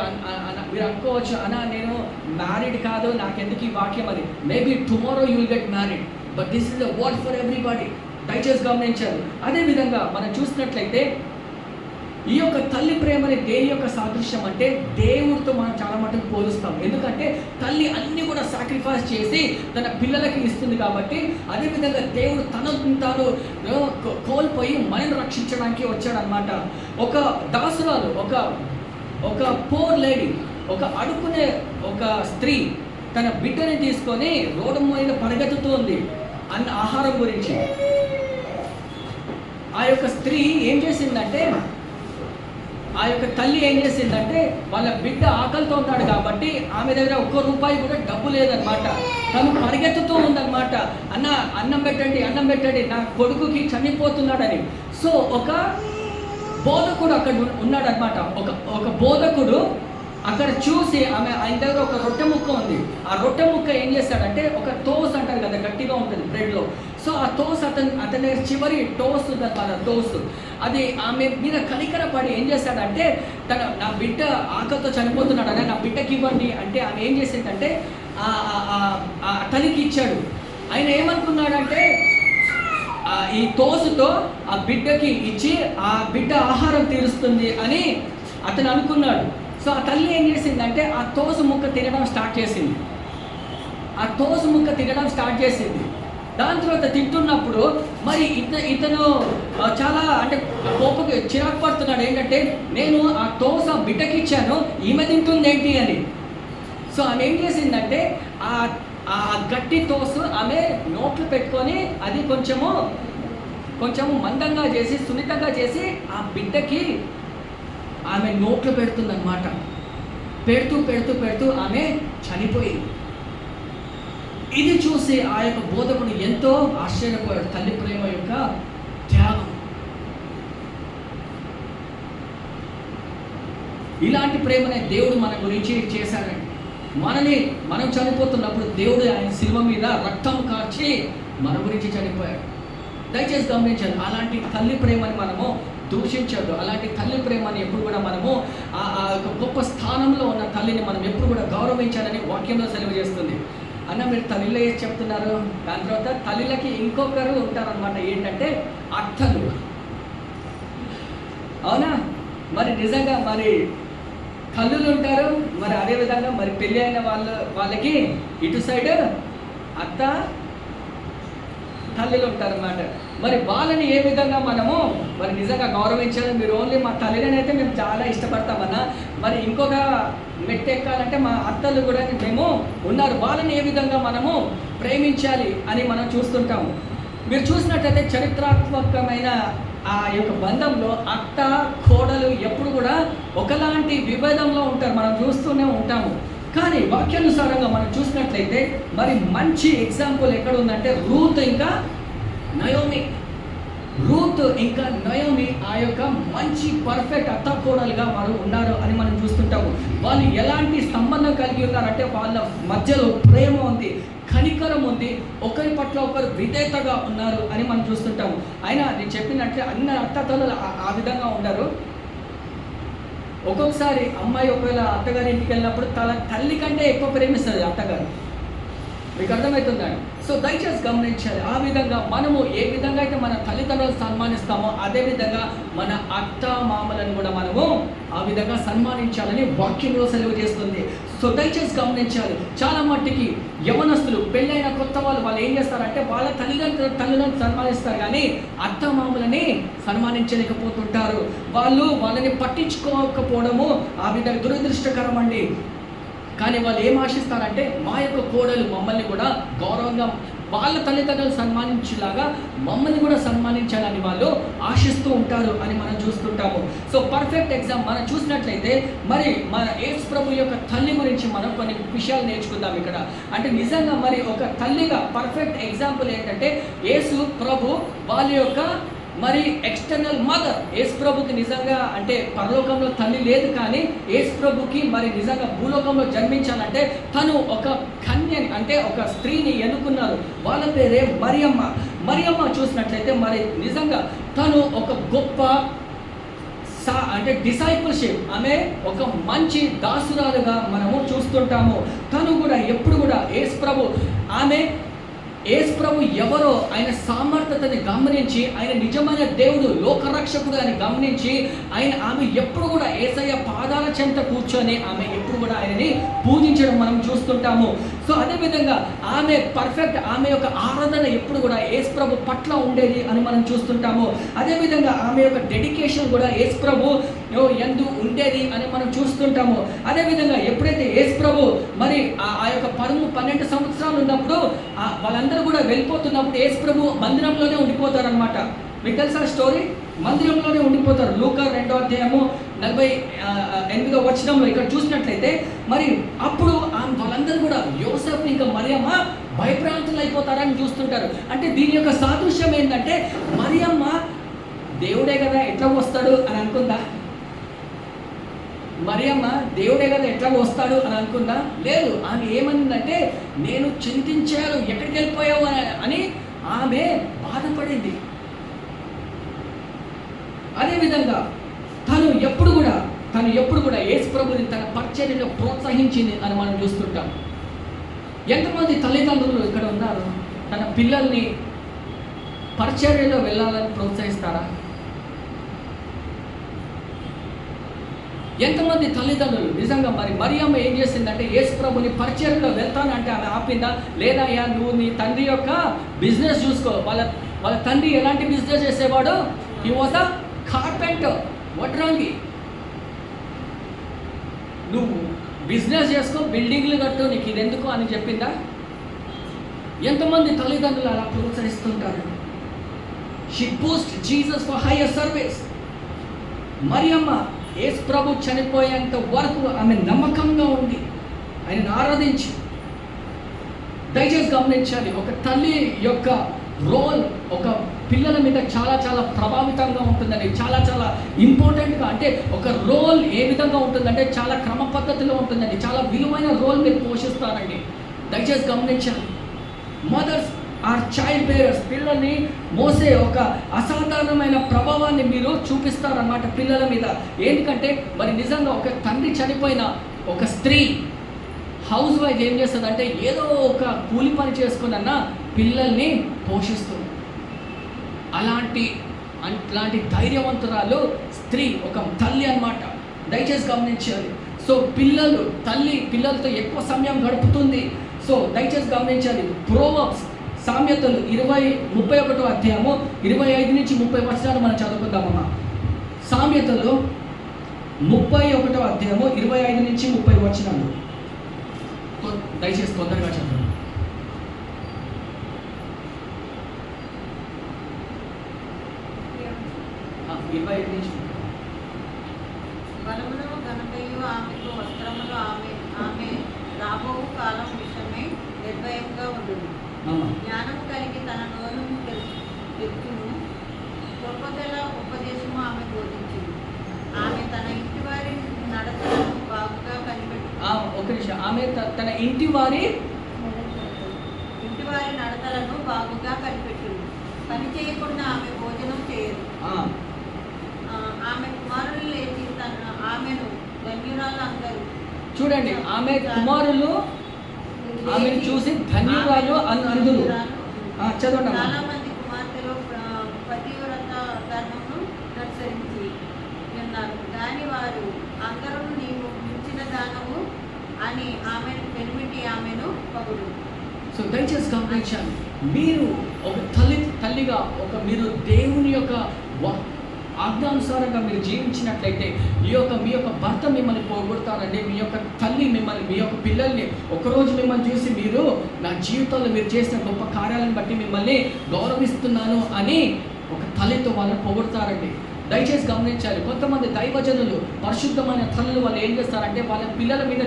మీరు అనుకోవచ్చు, నేను మ్యారీడ్ కాదు, నాకెందుకు ఈ వాక్యం అని. Maybe tomorrow you will get married, but this is the word for everybody. దయచేసి గమనించాలి. అదేవిధంగా మనం చూసినట్లయితే ఈ యొక్క తల్లి ప్రేమని దేని యొక్క సాదృశ్యం అంటే దేవుడితో మనం చాలా మటుకు పోలుస్తాం. ఎందుకంటే తల్లి అన్ని కూడా సాక్రిఫైస్ చేసి తన పిల్లలకి ఇస్తుంది కాబట్టి. అదేవిధంగా దేవుడు తాను కోల్పోయి మనల్ని రక్షించడానికి వచ్చాడనమాట. ఒక దాసురాలు, ఒక ఒక పోర్ లేడీ, ఒక అడుక్కునే ఒక స్త్రీ తన బిడ్డని తీసుకొని రోడ్డు మీద పరిగెత్తుతూ ఉంది అన్న ఆహారం గురించి. ఆ యొక్క స్త్రీ ఏం చేసిందంటే, ఆ యొక్క తల్లి ఏం చేసిందంటే, వాళ్ళ బిడ్డ ఆకలితో ఉన్నాడు కాబట్టి ఆమె దగ్గర ఒక్క రూపాయి కూడా డబ్బు లేదనమాట. తను పరిగెత్తుతూ ఉందన్నమాట, అన్నం పెట్టండి నా కొడుకుకి చనిపోతున్నాడని. సో ఒక బోధకుడు అక్కడ ఉన్నాడనమాట. ఒక బోధకుడు అక్కడ చూసి ఆయన దగ్గర ఒక రొట్టె ముక్క ఉంది. ఆ రొట్టె ముక్క ఏం చేస్తాడంటే, ఒక తోస్ అంటారు కదా, గట్టిగా ఉంటుంది బ్రెడ్లో. సో ఆ తోస్ అతని చివరి టోస్ ఉందన్నమాట, టోస్. అది ఆమె మీద కనికరపడి ఏం చేస్తాడంటే, నా బిడ్డ ఆకలితో చనిపోతున్నాడని నా బిడ్డకి ఇవ్వండి అంటే ఆమె ఏం చేసిందంటే అతనికి ఇచ్చాడు. ఆయన ఏమనుకున్నాడంటే, ఈ తోసుతో ఆ బిడ్డకి ఇచ్చి ఆ బిడ్డ ఆహారం తీరుస్తుంది అని అతను అనుకున్నాడు. సో ఆ తల్లి ఏం చేసిందంటే, ఆ తోసు ముక్క తినడం స్టార్ట్ చేసింది. దాని తర్వాత తింటున్నప్పుడు మరి ఇతను చాలా అంటే కోపకి చిరాకు పడుతున్నాడు. ఏంటంటే, నేను ఆ తోస బిడ్డకి ఇచ్చాను, ఈమె తింటుంది ఏంటి అని. సో ఆమె ఏం చేసిందంటే, ఆ గట్టి తోసు ఆమె నోట్లు పెట్టుకొని అది కొంచెము మందంగా చేసి, సున్నితంగా చేసి ఆ బిడ్డకి ఆమె నోట్లు పెడుతుందన్నమాట. పెడుతూ ఆమె చనిపోయింది. ఇది చూసి ఆ యొక్క బోధకుడు ఎంతో ఆశ్చర్యపోయాడు. తల్లి ప్రేమ యొక్క త్యాగం. ఇలాంటి ప్రేమనే దేవుడు మన గురించి చేశాడండి. మనం చనిపోతున్నప్పుడు దేవుడు ఆయన శిలువ మీద రక్తం కార్చి మన గురించి చనిపోయాడు. దయచేసి గమనించాలి, అలాంటి తల్లి ప్రేమని మనము దూషించద్దు. అలాంటి తల్లి ప్రేమని ఎప్పుడు కూడా మనము ఆ గొప్ప స్థానంలో ఉన్న తల్లిని మనం ఎప్పుడు కూడా గౌరవించాలని వాక్యంలో సెలవు చేస్తుంది. అన్న, మీరు తల్లిలో ఏం చెప్తున్నారు? దాని తర్వాత తల్లిలకి ఇంకొకరు ఉంటారనమాట, ఏంటంటే అత్తలు. అవునా? మరి నిజంగా మరి కల్లులు ఉంటారు. మరి అదేవిధంగా మరి పెళ్ళి అయిన వాళ్ళకి ఇటు సైడ్ అత్త తల్లిలు ఉంటారన్నమాట. మరి వాళ్ళని ఏ విధంగా మనము మరి నిజంగా గౌరవించాలి? మీరు ఓన్లీ మా తల్లిని అయితే మేము చాలా ఇష్టపడతామన్నా, మరి ఇంకొక మెట్టు ఎక్కాలంటే మా అత్తలు కూడా మేము ఉన్నారు, వాళ్ళని ఏ విధంగా మనము ప్రేమించాలి అని మనం చూస్తుంటాము. మీరు చూసినట్లయితే చరిత్రాత్మకమైన ఆ యొక్క బంధంలో అత్త కోడలు ఎప్పుడు కూడా ఒకలాంటి విభేదంలో ఉంటారు, మనం చూస్తూనే ఉంటాము. కానీ వాక్యానుసారంగా మనం చూసినట్లయితే మరి మంచి ఎగ్జాంపుల్ ఎక్కడ ఉందంటే, రూత్ ఇంకా నయోమి ఆ యొక్క మంచి పర్ఫెక్ట్ అత్త కోడలుగా వారు ఉన్నారు అని మనం చూస్తుంటాము. వాళ్ళు ఎలాంటి సంబంధం కలిగి ఉన్నారంటే, వాళ్ళ మధ్యలో ప్రేమ ఉంది, కనికరం ఉంది, ఒకరి పట్ల ఒకరు విధేయతగా ఉన్నారు అని మనం చూస్తుంటాము. అయినా నేను చెప్పినట్లే అన్ని అత్తలు ఆ విధంగా ఉండరు. ఒక్కొక్కసారి అమ్మాయి ఒకవేళ అత్తగారి ఇంటికి వెళ్ళినప్పుడు తల్లి కంటే ఎక్కువ ప్రేమిస్తుంది అత్తగారు. మీకు అర్థమవుతుందండి? సో దయచేసి గమనించాలి. ఆ విధంగా మనము ఏ విధంగా అయితే మన తల్లిదండ్రులు సన్మానిస్తామో అదేవిధంగా మన అత్త మామలను కూడా మనము ఆ విధంగా సన్మానించాలని వాక్యంలో సెలవు చేస్తుంది. సో దయచేసి గమనించాలి. చాలా మట్టికి యవనస్తులు పెళ్ళైన కొత్త వాళ్ళు ఏం చేస్తారంటే, వాళ్ళ తల్లిదండ్రులను సన్మానిస్తారు కానీ అత్త మామలని సన్మానించలేకపోతుంటారు. వాళ్ళని పట్టించుకోకపోవడము ఆ విధంగా దురదృష్టకరం అండి. కానీ వాళ్ళు ఏం ఆశిస్తారంటే, మా యొక్క కోడలు మమ్మల్ని కూడా గౌరవంగా వాళ్ళ తల్లిదండ్రులు సన్మానించేలాగా మమ్మల్ని కూడా సన్మానించాలని వాళ్ళు ఆశిస్తూ ఉంటారు అని మనం చూస్తుంటాము. సో పర్ఫెక్ట్ ఎగ్జాంపుల్ మనం చూసినట్లయితే మరి మన యేసు ప్రభు యొక్క తల్లి గురించి మనం కొన్ని విషయాలు నేర్చుకుందాం ఇక్కడ. అంటే నిజంగా మరి ఒక తల్లిగా పర్ఫెక్ట్ ఎగ్జాంపుల్ ఏంటంటే, యేసు ప్రభు వాళ్ళ యొక్క మరి ఎక్స్టర్నల్ మదర్. యేసు ప్రభుకి నిజంగా అంటే పరలోకంలో తల్లి లేదు, కానీ యేసు ప్రభుకి మరి నిజంగా భూలోకంలో జన్మించాలంటే తను ఒక కన్యని అంటే ఒక స్త్రీని ఎన్నుకున్నారు. వాళ్ళ పేరే మరియమ్మ చూసినట్లయితే మరి నిజంగా తను ఒక గొప్ప అంటే డిసైపుల్షిప్, ఆమె ఒక మంచి దాసురాలుగా మనము చూస్తుంటాము. తను కూడా ఎప్పుడు కూడా యేసు ప్రభు ఎవరో ఆయన సామర్థ్యతని గమనించి, ఆయన నిజమైన దేవుడు లోకరక్షకుడు అని గమనించి ఆమె ఎప్పుడు కూడా యేసయ్య పాదాల చెంత కూర్చొని ఆమె ఎప్పుడు కూడా ఆయనని పూజించడం మనం చూస్తుంటాము. సో అదేవిధంగా ఆమె పర్ఫెక్ట్, ఆమె యొక్క ఆరాధన ఎప్పుడు కూడా యేసు ప్రభు పట్ల ఉండేది అని మనం చూస్తుంటాము. అదేవిధంగా ఆమె యొక్క డెడికేషన్ కూడా యేసు ప్రభు యందు ఉండేది అని మనం చూస్తుంటాము. అదేవిధంగా ఎప్పుడైతే యేసు ప్రభు మరి ఆ యొక్క 12 సంవత్సరాలు ఉన్నప్పుడు వాళ్ళందరూ కూడా వెళ్ళిపోతున్నప్పుడు యేసు ప్రభు మందిరంలోనే ఉండిపోతారనమాట. మీకు తెలుసా స్టోరీ? మందిరంలోనే ఉండిపోతారు. లూకా 2వ అధ్యాయము 48వ వచనంలో ఇక్కడ చూసినట్లయితే మరి అప్పుడు వాళ్ళందరూ కూడా యోసేపు ఇంకా మరియమ్మ భయభ్రాంతులు అయిపోతారని చూస్తుంటారు. అంటే దీని యొక్క సాదృశ్యం ఏంటంటే మరియమ్మ దేవుడే కదా ఎట్లా వస్తాడు అని అనుకుందా? మరియమ్మ దేవుడే కదా ఎట్లా వస్తాడు అని అనుకుందా? లేదు. ఆమె ఏమనిందంటే నేను చింతించాను, ఎక్కడికి వెళ్ళిపోయావు అని ఆమె బాధపడింది. అదేవిధంగా తను ఎప్పుడు కూడా యేసు ప్రభుని తన పరిచర్యలో ప్రోత్సహించింది అని మనం చూస్తుంటాం. ఎంతమంది తల్లిదండ్రులు ఇక్కడ ఉన్నారు తన పిల్లల్ని పరిచర్యలో వెళ్ళాలని ప్రోత్సహిస్తారా? ఎంతమంది తల్లిదండ్రులు నిజంగా మరి మరియమ్మ ఏం చేసిందంటే యేసు ప్రభుని పరిచర్యలో వెళ్తానంటే ఆమె ఆపిందా? లేదా అయ్యా నువ్వు నీ తండ్రి యొక్క బిజినెస్ చూసుకో. వాళ్ళ తండ్రి ఎలాంటి బిజినెస్ చేసేవాడు? హీ వాజ్ అ కార్పెంటర్, వడ్రంగి. నువ్వు బిజినెస్ చేసుకో, బిల్డింగ్లు కట్టు, నీకు ఇది ఎందుకు అని చెప్పిందా? ఎంతమంది తల్లిదండ్రులు అలా ప్రోత్సహిస్తుంటారు. She post Jesus for higher service. మరియమ్మ యేసు ప్రభు చనిపోయేంత వరకు ఆమె నమ్మకంగా ఉంది, ఆయనను ఆరాధించి. దయచేసి గమనించాలి, ఒక తల్లి యొక్క రోల్ ఒక పిల్లల మీద చాలా చాలా ప్రభావితంగా ఉంటుందండి. చాలా చాలా ఇంపార్టెంట్గా, అంటే ఒక రోల్ ఏ విధంగా ఉంటుందంటే చాలా క్రమ పద్ధతిలో ఉంటుందండి. చాలా విలువైన రోల్ మీరు పోషిస్తారండి. దయచేసి గమనించాలి. Mothers are child bearers. పిల్లల్ని మోసే ఒక అసాధారణమైన ప్రభావాన్ని మీరు చూపిస్తారన్నమాట పిల్లల మీద. ఎందుకంటే మరి నిజంగా ఒక తండ్రి చనిపోయిన ఒక స్త్రీ హౌస్ వైఫ్ ఏం చేస్తుందంటే ఏదో ఒక కూలి పని చేసుకున్న పిల్లల్ని పోషిస్తుంది. అలాంటి ధైర్యవంతురాలు స్త్రీ ఒక తల్లి అన్నమాట. దయచేసి గమనించాలి. సో పిల్లలతో ఎక్కువ సమయం గడుపుతుంది. సో దయచేసి గమనించాలి. ప్రోవర్బ్స్ సామెతలు 31వ అధ్యాయము 25 నుంచి 30 వచనాలు మనం చదువుకుందామమ్మా. సామెతలు 31వ అధ్యాయము 25 నుంచి 30 వచనాలు. దయచేసి తొందరగా చదవండి. 25 నుంచి. బలమును ఘనతయు ఆమెకు వస్త్రములు ఆమె రాబో కాలం విషయమై నిర్భయంగా ఉండును. జ్ఞానము కలిగి తన నోరును తెచ్చును. గొప్పదల ఉపదేశము ఆమె బోధించింది. ఆమె తన ఇంటి వారి నడతలను బాగుగా కనిపెట్టు. ఒక నిమిషం. ఆమె తన ఇంటి వారి నడతలను బాగుగా కనిపెట్టును. పని చేయకుండా ఆమె భోజనం చేయదు. ఆమె కుమారులు లేచి ఆమెను ధన్యురాలు అందరూ. చూడండి, ఆమె కుమారులు ఆమెను చూసి ధన్యురాలు అందరూ. చదవండి. చాలా మంది కుమార్తెలు పతివ్రత ధర్మమును అనుసరించి ఉన్నారు, కానీ వారు అందరూ నీవు మించిన దానము అని ఆమెను పెనిమిటి ఆమెను పొగుడు. సో దయచేసి గమనించాలి. మీరు ఒక తల్లిగా మీరు దేవుని యొక్క ఆజ్ఞానుసారంగా మీరు జీవించినట్లయితే మీ యొక్క భర్త మిమ్మల్ని పోగొడతారండి. మీ యొక్క తల్లి మీ యొక్క పిల్లల్ని ఒకరోజు మిమ్మల్ని చూసి మీరు నా జీవితంలో మీరు చేసిన గొప్ప కార్యాలను బట్టి మిమ్మల్ని గౌరవిస్తున్నాను అని ఒక తల్లితో వాళ్ళు పొగొడతారండి. దయచేసి గమనించాలి. కొంతమంది దైవజనులు పరిశుద్ధమైన తల్లులు వాళ్ళు ఏం చేస్తారంటే వాళ్ళ పిల్లల మీద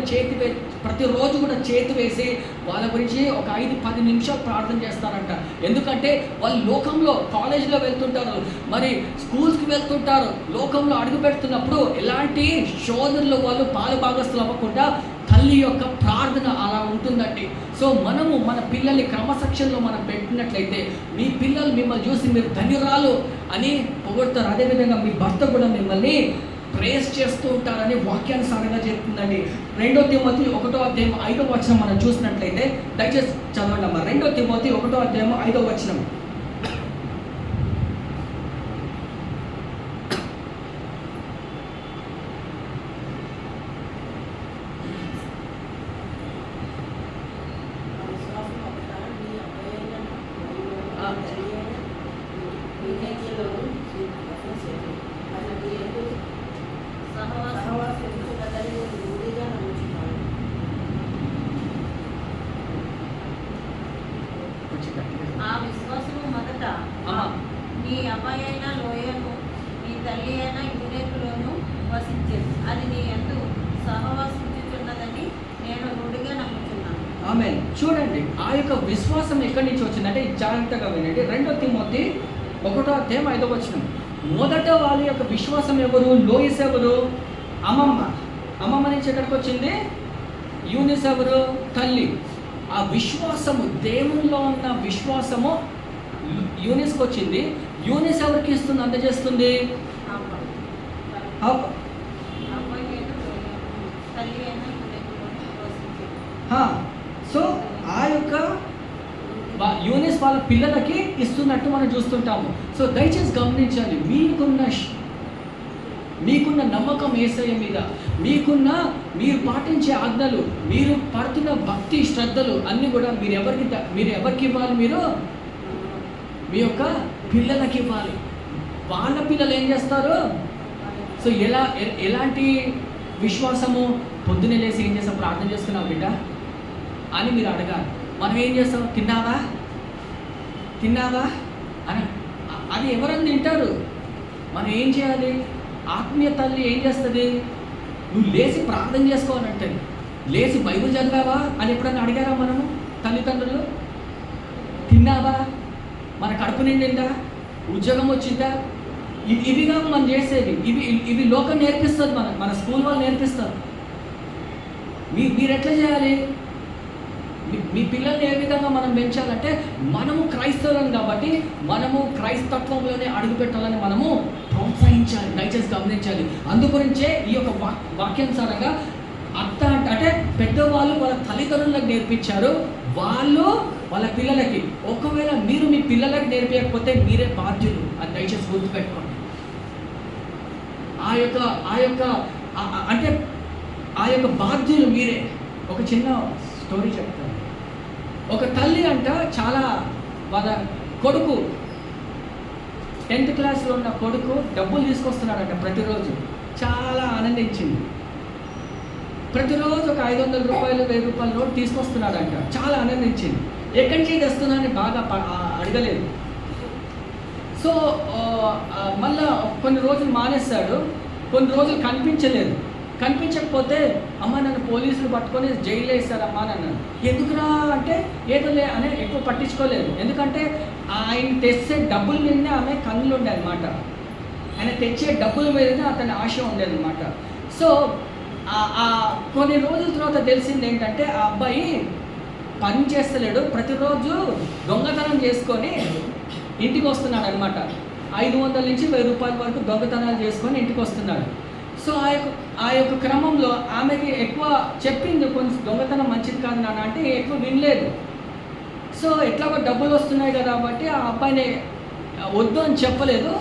ప్రతిరోజు కూడా చేతి వేసి వాళ్ళ గురించి ఒక 5-10 నిమిషాలు ప్రార్థన చేస్తారంట. ఎందుకంటే వాళ్ళు లోకంలో కాలేజీలో వెళ్తుంటారు, మరి స్కూల్స్కి వెళ్తుంటారు. లోకంలో అడుగు పెడుతున్నప్పుడు ఎలాంటి శోధనలు వాళ్ళు భాగస్తులు అవ్వకుండా తల్లి యొక్క ప్రార్థన అలా ఉంటుందండి. సో మనము మన పిల్లల్ని క్రమశిక్షణలో మనం పెట్టినట్లయితే మీ పిల్లలు మిమ్మల్ని చూసి మీరు ధన్యురాలు అని పొగుడతారు. అదేవిధంగా మీ భర్త కూడా మిమ్మల్ని ప్రేస్ చేస్తూ ఉంటారని వాక్యానుసారంగా చెప్తుందండి. 2 తిమోతి 1వ అధ్యాయం 5వ వచనం మనం చూసినట్లయితే దయచేసి చదవండి అమ్మా. 2 తిమోతి 1వ అధ్యాయం 5వ వచనం. ఆ విశ్వాసము మొదట నీ అబ్బాయి అయిన లోయను నీ తల్లి అయిన యూనేకులోను వసించేది. అది నీ యందు సహవాసించుచున్నదని నేను రూఢిగా నమ్ముతున్నాను. ఆమె చూడండి, ఆ యొక్క విశ్వాసం ఎక్కడి నుంచి వచ్చిందంటే జాగ్రత్తగా వినండి. 2 తిమోతి 1:5 మొదట వాళ్ళ యొక్క విశ్వాసం ఎవరు? లోయస్ ఎవరు? అమ్మమ్మ నుంచి ఎక్కడికి వచ్చింది? యూనిస్ ఎవరు? తల్లి. ఆ విశ్వాసము, దేవునిలో ఉన్న విశ్వాసము యూనిస్కి వచ్చింది. యూనిస్ ఎవరికి ఇస్తుంది, అందజేస్తుంది? సో ఆ యొక్క యూనిస్ వాళ్ళ పిల్లలకి ఇస్తున్నట్టు మనం చూస్తుంటాము. సో దయచేసి గమనించాలి, మీకున్న నమ్మకం యేసయ్య మీద, మీరు పాటించే ఆజ్ఞలు, మీరు పడుతున్న భక్తి శ్రద్ధలు అన్నీ కూడా మీరు ఎవరికి ఇవ్వాలి? మీరు మీ యొక్క పిల్లలకి ఇవ్వాలి. వాళ్ళ పిల్లలు ఏం చేస్తారు? సో ఎలాంటి విశ్వాసము? పొద్దునే లేసి ఏం చేస్తాం? ప్రార్థన చేస్తున్నావు బిడ్డ అని మీరు అడగాలి. మనం ఏం చేస్తాం? తిన్నావా అని. అది ఎవరన్నా తింటారు. మనం ఏం చేయాలి? ఆత్మీయ తల్లి ఏం చేస్తుంది? నువ్వు లేచి ప్రార్థన చేసుకోవాలంటే, లేచి బైబిల్ చదివావా అని ఎప్పుడన్నా అడిగారా మనము తల్లిదండ్రులు? తిన్నావా? మన కడుపు నిండిందా? ఉద్యోగం వచ్చిందా? ఇవిగా మనం చేసేవి. ఇవి లోకం నేర్పిస్తుంది, మన స్కూల్ వాళ్ళు నేర్పిస్తారు. మీరు ఎట్లా చేయాలి? మీ పిల్లల్ని ఏ విధంగా మనం పెంచాలంటే, మనము క్రైస్తవులం కాబట్టి మనము క్రైస్తత్వంలోనే అడుగుపెట్టాలని మనము ప్రోత్సహించాలి. దయచేసి గమనించాలి. అందుగురించే ఈ యొక్క వాక్యానుసారంగా అంటే పెద్దవాళ్ళు వాళ్ళ తల్లిదండ్రులకు నేర్పించారు, వాళ్ళు వాళ్ళ పిల్లలకి. ఒకవేళ మీరు మీ పిల్లలకు నేర్పించకపోతే మీరే బాధ్యులు. అది దయచేసి గుర్తుపెట్టుకోండి. ఆ యొక్క బాధ్యులు మీరే. ఒక చిన్న స్టోరీ చెప్తాను. ఒక తల్లి అంట చాలా వాళ్ళ కొడుకు 10th క్లాస్లో ఉన్న కొడుకు డబ్బులు తీసుకొస్తున్నాడంట ప్రతిరోజు. చాలా ఆనందించింది. ప్రతిరోజు ఒక 500 రూపాయలు 1000 రూపాయల నోట్ తీసుకొస్తున్నాడంట. చాలా ఆనందించింది. ఎక్కడి నుంచి తెస్తున్నానని బాగా అడగలేదు. సో మళ్ళా కొన్ని రోజులు మానేస్తాడు. కొన్ని రోజులు కనిపించకపోతే అమ్మ నన్ను పోలీసులు పట్టుకొని జైల్లో వేస్తారమ్మా అని అన్నాడు. ఎందుకురా అంటే ఏదోలే అని ఎక్కువ పట్టించుకోలేదు. ఎందుకంటే ఆయన తెచ్చే డబ్బుల మీదనే ఆమె కన్నులు ఉండే అనమాట. ఆయన తెచ్చే డబ్బుల మీదనే అతని ఆశ ఉండేది అనమాట. సో కొన్ని రోజుల తర్వాత తెలిసింది ఏంటంటే, ఆ అబ్బాయి పని చేస్తలేడు, ప్రతిరోజు దొంగతనం చేసుకొని ఇంటికి వస్తున్నాడు అనమాట. 500 నుంచి 1000 రూపాయల వరకు దొంగతనాలు చేసుకొని ఇంటికి వస్తున్నాడు. సో ఆ యొక్క క్రమంలో ఆమెకి ఎక్కువ చెప్పింది, కొంచెం దొంగతనం మంచిది కాదు నాన్న అంటే ఎక్కువ వినలేదు. సో ఎట్లాగో డబ్బులు వస్తున్నాయి కదా కాబట్టి ఆ అబ్బాయిని వద్దు అని చెప్పలేదు,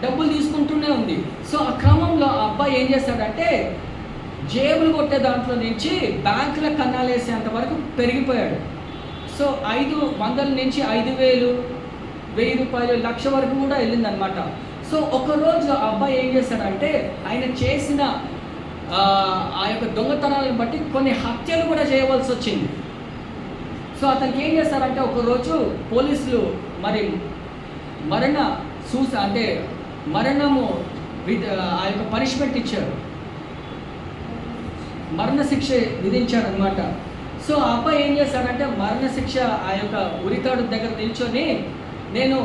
డబ్బులు తీసుకుంటూనే ఉంది. సో ఆ క్రమంలో ఆ అబ్బాయి ఏం చేస్తాడంటే, జేబులు కొట్టే దాంట్లో నుంచి బ్యాంకుల కన్నాలు వేసేంత వరకు పెరిగిపోయాడు. సో 500 నుంచి 5000, 1000 రూపాయలు, 1,00,000 వరకు కూడా వెళ్ళిందనమాట. సో ఒకరోజు ఆ అబ్బాయి ఏం చేశాడంటే, ఆయన చేసిన ఆ యొక్క దొంగతనాలను బట్టి కొన్ని హత్యలు కూడా చేయవలసి వచ్చింది. సో అతనికి ఏం చేస్తారంటే, ఒకరోజు పోలీసులు మరి మరణము ఆ యొక్క పనిష్మెంట్ ఇచ్చారు, మరణశిక్ష విధించారనమాట. సో ఆ అబ్బాయి ఏం చేశాడంటే, మరణశిక్ష ఆ యొక్క ఉరితాడు దగ్గర నిల్చొని, నేను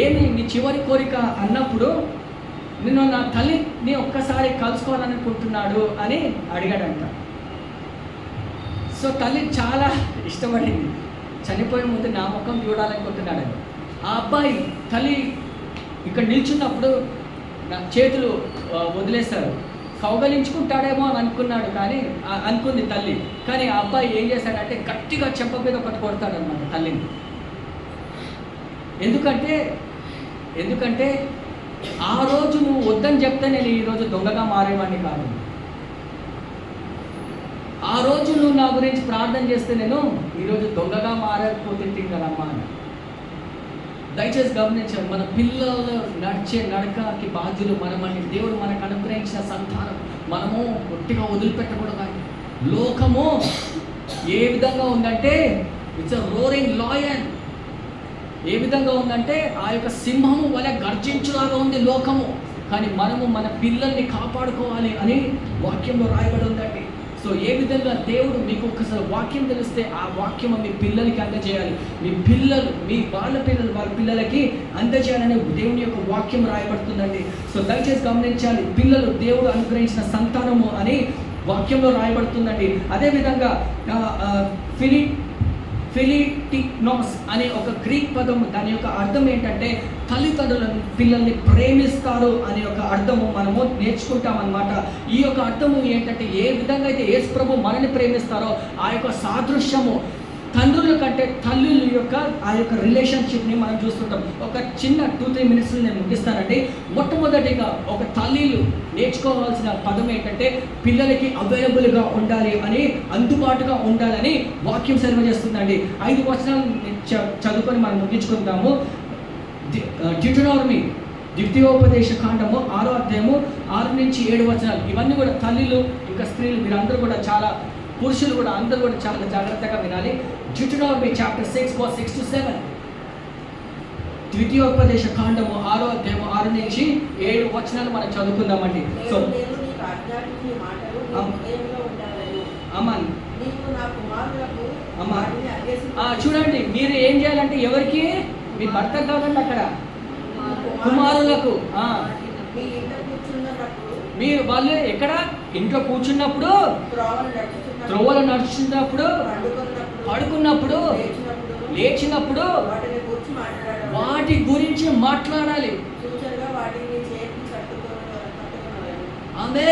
ఏమి నీ చివరి కోరిక అన్నప్పుడు, నిన్ను నా తల్లిని ఒక్కసారి కలుసుకోవాలనుకుంటున్నాడు అని అడిగాడంట. సో తల్లి చాలా ఇష్టపడింది, చనిపోయే ముందు నా ముఖం చూడాలనుకుంటున్నాడని. ఆ అబ్బాయి తల్లి ఇక్కడ నిల్చున్నప్పుడు నా చేతులు వదిలేశారు, కౌగలించుకుంటాడేమో అని అనుకున్నాడు, కానీ అనుకుంది తల్లి. కానీ ఆ అబ్బాయి ఏం చేశాడంటే, గట్టిగా చెంప మీద ఒకటి కొడతాడనమాట తల్లిని. ఎందుకంటే ఆ రోజు నువ్వు వద్దని చెప్తే నేను ఈరోజు దొంగగా మారేవాడిని కాదు. ఆ రోజు నువ్వు నా గురించి ప్రార్థన చేస్తే నేను ఈరోజు దొంగగా మారకపోతుంటే కదమ్మా అని. దయచేసి గమనించండి, మన పిల్లలు నడిచే నడకకి బాధ్యులు మనమని. దేవుడు మనకు అనుగ్రహించిన సంతానం మనము ఒట్టిగా వదిలిపెట్టకూడదు. లోకము ఏ విధంగా ఉందంటే ఇట్స్ అ రోరింగ్ లాయన్. ఏ విధంగా ఉందంటే ఆ యొక్క సింహము వలె గర్జించులాగా ఉంది లోకము. కానీ మనము మన పిల్లల్ని కాపాడుకోవాలి అని వాక్యంలో రాయబడి ఉందండి. సో ఏ విధంగా దేవుడు మీకు ఒకసారి వాక్యం తెలిస్తే ఆ వాక్యం మీ పిల్లలకి అందజేయాలి. మీ పిల్లలు వాళ్ళ పిల్లలకి అందజేయాలని దేవుని యొక్క వాక్యం రాయబడుతుందండి. సో దయచేసి గమనించాలి, పిల్లలు దేవుడు అనుగ్రహించిన సంతానము అని వాక్యంలో రాయబడుతుందండి. అదేవిధంగా ఫిలిటిక్నోస్ అనే ఒక గ్రీక్ పదం, దాని యొక్క అర్థం ఏంటంటే తల్లిదండ్రులను పిల్లల్ని ప్రేమిస్తారు అనే ఒక అర్థము మనము నేర్చుకుంటామన్నమాట. ఈ యొక్క అర్థము ఏంటంటే ఏ విధంగా అయితే యేసు ప్రభు మనల్ని ప్రేమిస్తారో ఆ యొక్క సాదృశ్యము తండ్రుల కంటే తల్లుల యొక్క ఆ యొక్క రిలేషన్షిప్ని మనం చూస్తుంటాం. ఒక చిన్న 2-3 మినిట్స్లో నేను ముగిస్తానండి. మొట్టమొదటిగా ఒక తల్లిలు నేర్చుకోవాల్సిన పదం ఏంటంటే పిల్లలకి అవైలబుల్గా ఉండాలి అని, అందుబాటుగా ఉండాలని వాక్యం సెలవు చేస్తుందండి. 5 వచనాలు చదువుకొని మనం ముగించుకుంటాము. డ్యూటెరోనమీ ద్వితీయోపదేశ కాండము 6వ అధ్యాయము 6 నుంచి 7 వచనాలు. ఇవన్నీ కూడా తల్లిలు ఇంకా స్త్రీలు మీరందరూ కూడా చాలా, పురుషులు కూడా అందరూ కూడా చాలా జాగ్రత్తగా వినాలి. డ్యూటెరోనమీ చాప్టర్ 6:6-7. ద్వితీయోపదేశ కాండము 6వ అధ్యాయము 6 నుంచి 7 వచనాలు మనం చదువుకుందామండి. సో అమ్మాని చూడండి, మీరు ఏం చేయాలంటే ఎవరికి, మీ భర్త కాదండి, అక్కడ కుమారులకు. మీరు వాళ్ళు ఎక్కడ ఇంట్లో కూర్చున్నప్పుడు, త్రోవలు నడుచున్నప్పుడు, పడుకున్నప్పుడు, లేచినప్పుడు వాటి గురించి మాట్లాడాలి. ఆమె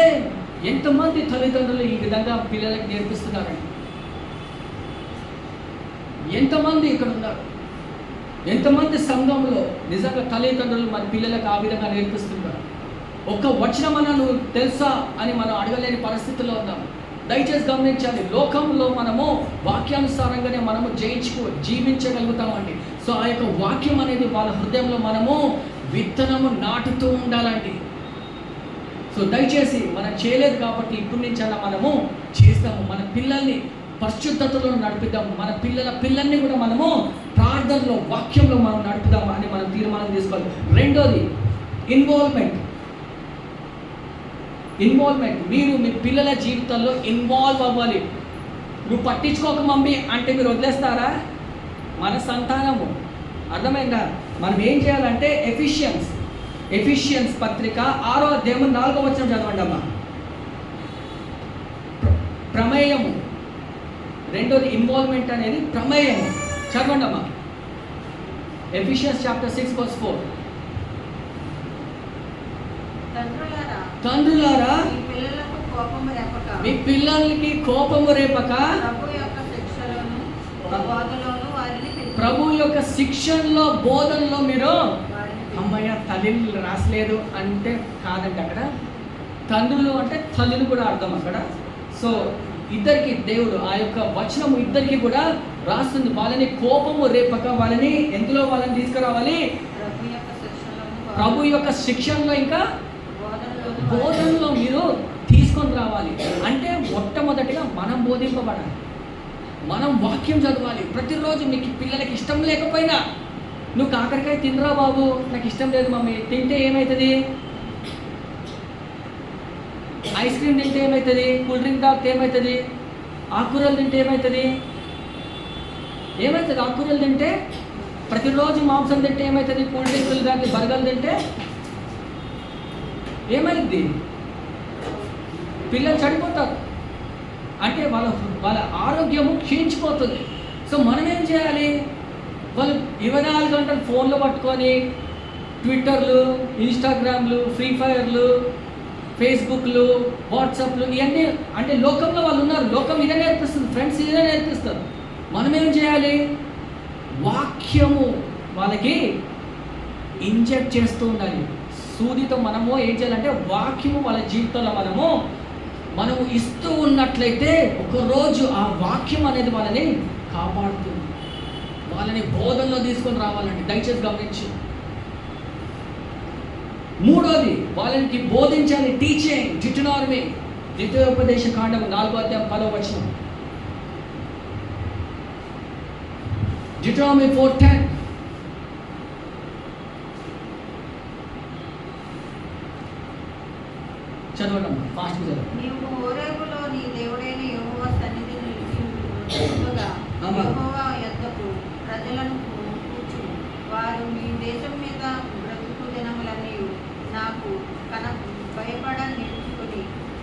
ఎంతమంది తల్లిదండ్రులు ఈ విధంగా పిల్లలకు నేర్పిస్తున్నారండి? ఎంతమంది ఇక్కడ ఉన్నారు? ఎంతమంది సంఘంలో నిజంగా తల్లిదండ్రులు మన పిల్లలకు ఆ విధంగా నేర్పిస్తున్నారు? ఒక్క వచనమన్నా నువ్వు తెలుసా అని మనం అడగలేని పరిస్థితుల్లో ఉన్నాము. దయచేసి గమనించాలి, లోకంలో మనము వాక్యానుసారంగానే మనము జీవించగలుగుతామండి. సో ఆ యొక్క వాక్యం అనేది వాళ్ళ హృదయంలో మనము విత్తనము నాటుతూ ఉండాలండి. సో దయచేసి మనం చేయలేదు కాబట్టి ఇప్పటి నుంచి అలా మనము చేస్తాము. మన పిల్లల్ని పరిశుద్ధతలో నడిపిద్దాము. మన పిల్లల్ని కూడా మనము ప్రార్థనలో, వాక్యంలో మనం నడుపుదాము అని మనం తీర్మానం తీసుకోవాలి. రెండోది ఇన్వాల్వ్మెంట్. మీరు మీ పిల్లల జీవితంలో ఇన్వాల్వ్ అవ్వాలి. నువ్వు పట్టించుకోక మమ్మీ అంటే మీరు వదిలేస్తారా? మన సంతానము, అర్థమైందా? మనం ఏం చేయాలంటే ఎఫిషియన్స్ పత్రిక 6వ అధ్యాయం 4వ వచనం చదవండి అమ్మా. ప్రమేయము. రెండోది ఇన్వాల్వ్మెంట్ అనేది ప్రమేయము. చదవండి అమ్మా. Ephesians chapter 6:4. తండ్రులారా మీ పిల్లలకి కోపము రేపక ప్రభు యొక్క శిక్షణలో, బోధనలో మీరు, అమ్మయ్య తల్లిని రాసలేదు అంటే కాదండి, అక్కడ తండ్రులు అంటే తల్లులు కూడా అర్థం అక్కడ. సో ఇద్దరికి దేవుడు ఆ యొక్క వచనం ఇద్దరికి కూడా రాస్తుంది. వాళ్ళని కోపము రేపక, వాళ్ళని ఎందులో వాళ్ళని తీసుకురావాలి? ప్రభు యొక్క శిక్షణలో, ఇంకా బోధనలో మీరు తీసుకొని రావాలి. అంటే మొట్టమొదటిగా మనం బోధింపబడాలి, మనం వాక్యం చదవాలి. ప్రతిరోజు మీకు పిల్లలకి ఇష్టం లేకపోయినా, నువ్వు కాకరకాయ తినరా బాబు, నాకు ఇష్టం లేదు మమ్మీ, తింటే ఏమవుతుంది? ఐస్ క్రీమ్ తింటే ఏమవుతుంది? కూల్ డ్రింక్ తాగితే ఏమవుతుంది? ఆకుకూరలు తింటే ఏమవుతుంది? ఆకుకూరలు తింటే, ప్రతిరోజు మాంసం తింటే ఏమవుతుంది? కూల్ డ్రింకులు తాగి బర్గర్లు తింటే ఏమైంది? పిల్లలు చనిపోతారు. అంటే వాళ్ళ ఆరోగ్యము క్షీణించిపోతుంది. సో మనం ఏం చేయాలి? వాళ్ళు 24 గంటలు ఫోన్లో పట్టుకొని ట్విట్టర్లు, ఇన్స్టాగ్రామ్లు, ఫ్రీ ఫైర్లు, ఫేస్బుక్లు, వాట్సాప్లు, ఇవన్నీ అంటే లోకంలో వాళ్ళు ఉన్నారు. లోకం ఇదే నేర్పిస్తుంది, ఫ్రెండ్స్ ఇదే నేర్పిస్తారు. మనం ఏం చేయాలి? వాక్యము వాళ్ళకి ఇంజెక్ట్ చేస్తూ ఉండాలి. సూదితో మనము ఏం చేయాలంటే వాక్యము వాళ్ళ జీవితంలో మనము ఇస్తూ ఉన్నట్లయితే ఒకరోజు ఆ వాక్యం అనేది వాళ్ళని కాపాడుతుంది. వాళ్ళని బోధనలో తీసుకొని రావాలండి. దయచేసి గమనించి. మూడోది, వాళ్ళకి బోధించాలి, టీచింగ్. డిటోనామీ, ద్వితీయోపదేశ కాండము 4:10. డిటోనామీ 4:10. చదవండి, ఫాస్ట్ చదవండి. నీవు హోరేబులో నీ దేవుడైన యెహోవా సన్నిధి నిలిచిగా ఆమా. యెహోవా యొద్దకు ప్రజలను కూర్చు. వారు నీ దేశం మీద బ్రతుకు దినములన్నీ నాకు భయపడ నేర్చుకుని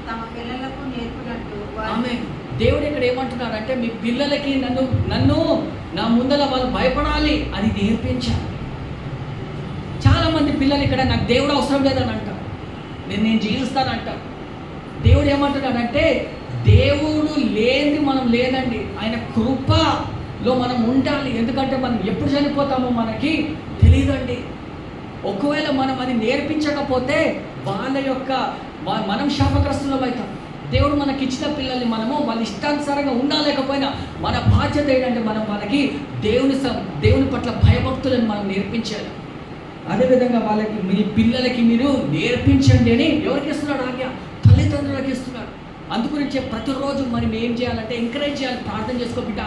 తమ పిల్లలకు నేర్పినట్టు ఆమె దేవుడు ఇక్కడ ఏమంటున్నారంటే, మీ పిల్లలకి నన్ను నా ముందర వాళ్ళు భయపడాలి అని నేర్పించాలి. చాలా మంది పిల్లలు ఇక్కడ నాకు దేవుడు అవసరం లేదని అంటారు, నేను జీవిస్తానంటారు. దేవుడు ఏమంటున్నాడంటే, దేవుడు లేనిది మనం లేదండి, ఆయన కృపలో మనం ఉండాలి. ఎందుకంటే మనం ఎప్పుడు చనిపోతామో మనకి తెలియదండి. ఒకవేళ మనం అది నేర్పించకపోతే మనం శాపగ్రస్తులం అవుతాం. దేవుడు మనకి ఇచ్చిన పిల్లల్ని మనము వాళ్ళ ఇష్టానుసారంగా ఉండాలేకపోయినా మన బాధ్యత ఏంటంటే మనం వాళ్ళకి దేవుని పట్ల భయభక్తులను మనం నేర్పించాలి. అదేవిధంగా వాళ్ళకి మీ పిల్లలకి మీరు నేర్పించండి అని ఎవరికి ఇస్తున్నాడు ఆజ్ఞ? తల్లిదండ్రులకి ఇస్తున్నాడు. అందుగురించే ప్రతిరోజు మనం ఏం చేయాలంటే ఎంకరేజ్ చేయాలి. ప్రార్థన చేసుకో బిడ్డ,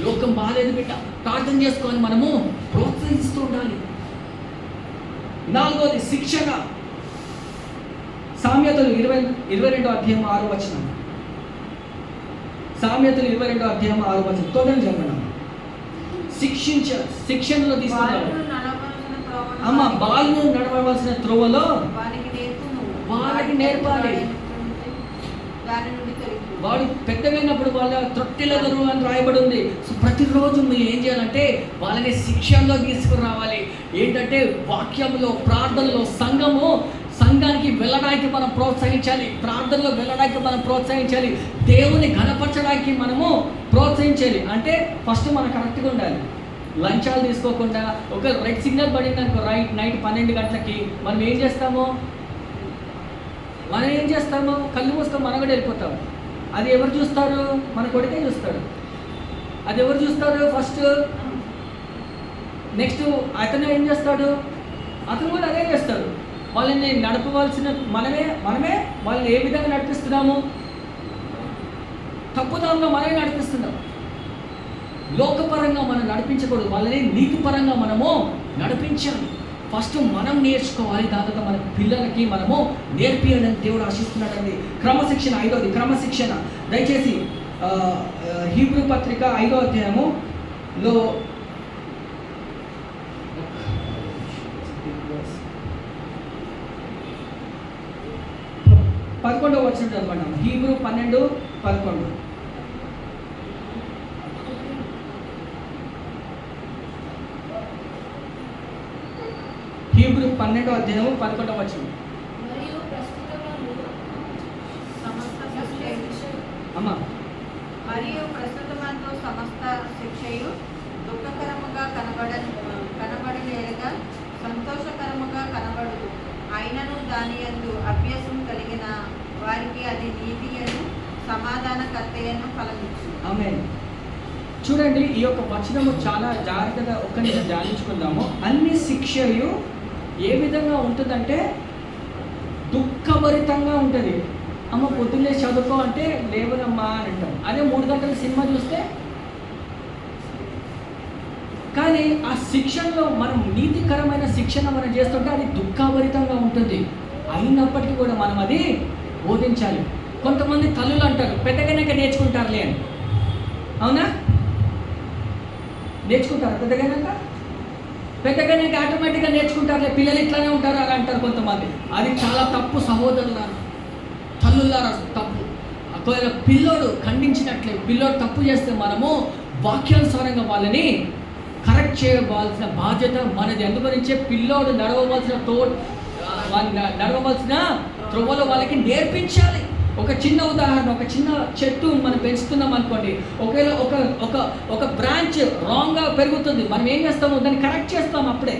లోకం బాగాలేదు బిడ్డ, ప్రార్థన చేసుకోవాలని మనము ప్రోత్సహిస్తూ ఉండాలి. నాలుగోది శిక్షణ. సామెతలు 22:6. సామెతలు 22:6. తొందరగా చెప్పండి. శిక్షణలో తీసుకుంటారు అమ్మ. బాలు నడవవలసిన త్రోవలో వాళ్ళకి నేర్పాలి. వాడు పెద్దగైనప్పుడు వాళ్ళ త్రొట్టిలెదరు అని రాయబడి ఉంది. సో ప్రతిరోజు మీరు ఏం చేయాలంటే వాళ్ళని శిక్షణలో తీసుకురావాలి. ఏంటంటే వాక్యంలో, ప్రార్థనలో, సంఘానికి వెళ్ళడానికి మనం ప్రోత్సహించాలి. ప్రార్థనలో వెళ్ళడానికి మనం ప్రోత్సహించాలి. దేవుని ఘనపరచడానికి మనము ప్రోత్సహించాలి. అంటే ఫస్ట్ మనం కరెక్ట్గా ఉండాలి. లంచాలు తీసుకోకుండా, ఒక రెడ్ సిగ్నల్ పడింది అనుకో నైట్ 12 గంటలకి మనం ఏం చేస్తాము? కళ్ళు మూసుకొని మనం కూడా వెళ్ళిపోతాము. అది ఎవరు చూస్తారు? మన కొడుకే చూస్తాడు. అది ఎవరు చూస్తారు? ఫస్ట్. నెక్స్ట్ అతను ఏం చేస్తాడు? అతను కూడా అదే చేస్తాడు. వాళ్ళని నడపవలసిన మనమే వాళ్ళని ఏ విధంగా నడిపిస్తున్నాము? తప్పుదాంలో మనమే నడిపిస్తున్నాం. లోకపరంగా మనం నడిపించకూడదు, వాళ్ళని నీతిపరంగా మనము నడిపించాలి. ఫస్ట్ మనం నేర్చుకోవాలి, దాని తర్వాత మన పిల్లలకి మనము నేర్పియాలని దేవుడు ఆశిస్తున్నాడండి. క్రమశిక్షణ. 5వది క్రమశిక్షణ. దయచేసి హీబ్రూ పత్రిక 5వ అధ్యాయములో 11వ వచనం చదవండి. హీబ్రూ 12:11. హీబ్రూ 12వ అధ్యాయము 11వ వచనం. మరియు ప్రస్తుతమందు సమస్త శిక్షయు దుఃఖకరముగా కనబడలేగా సంతోషకరముగా కనబడుదు. అయినను దాని యందు అభ్యాసం కలిగిన వారికి అది నీతియను సమాధానకర్తయను ఫలమిచ్చు. ఆమేన్. చూడండి, ఈ యొక్క వచనము చాలా జాగ్రత్తగా ఒక్క నిమిషం ధ్యానించుకుందాము. అన్ని శిక్షయు ఏ విధంగా ఉంటుందంటే దుఃఖభరితంగా ఉంటుంది. అమ్మ పొద్దున్నే చదువుకో అంటే లేవనమ్మా అని అంటాం. అదే 3 గంటల సినిమా చూస్తే. కానీ ఆ శిక్షణలో మనం నీతికరమైన శిక్షణ మనం చేస్తుంటే అది దుఃఖభరితంగా ఉంటుంది. అయినప్పటికీ కూడా మనం అది బోధించాలి. కొంతమంది తల్లులు అంటారు పెద్దగానే నేర్చుకుంటారులే అని. అవునా? నేర్చుకుంటారు పెద్దగానే ఆటోమేటిక్గా నేర్చుకుంటారులే, పిల్లలు ఇట్లానే ఉంటారు అని అంటారు కొంతమంది. అది చాలా తప్పు సహోదరులారా, తల్లులారా, తప్పు. ఒకవేళ పిల్లోడు ఖండించినట్లే, పిల్లోడు తప్పు చేస్తే మనము వాక్యానుసారంగా వాళ్ళని కరెక్ట్ చేయవలసిన బాధ్యత మనది. అందుగురించే పిల్లోడు నడవవలసిన త్రోవలో వాళ్ళకి నేర్పించాలి. ఒక చిన్న ఉదాహరణ, ఒక చిన్న చెట్టు మనం పెంచుతున్నాం అనుకోండి. ఒకవేళ ఒక బ్రాంచ్ రాంగ్గా పెరుగుతుంది, మనం ఏం చేస్తాము? దాన్ని కరెక్ట్ చేస్తాము. అప్పుడే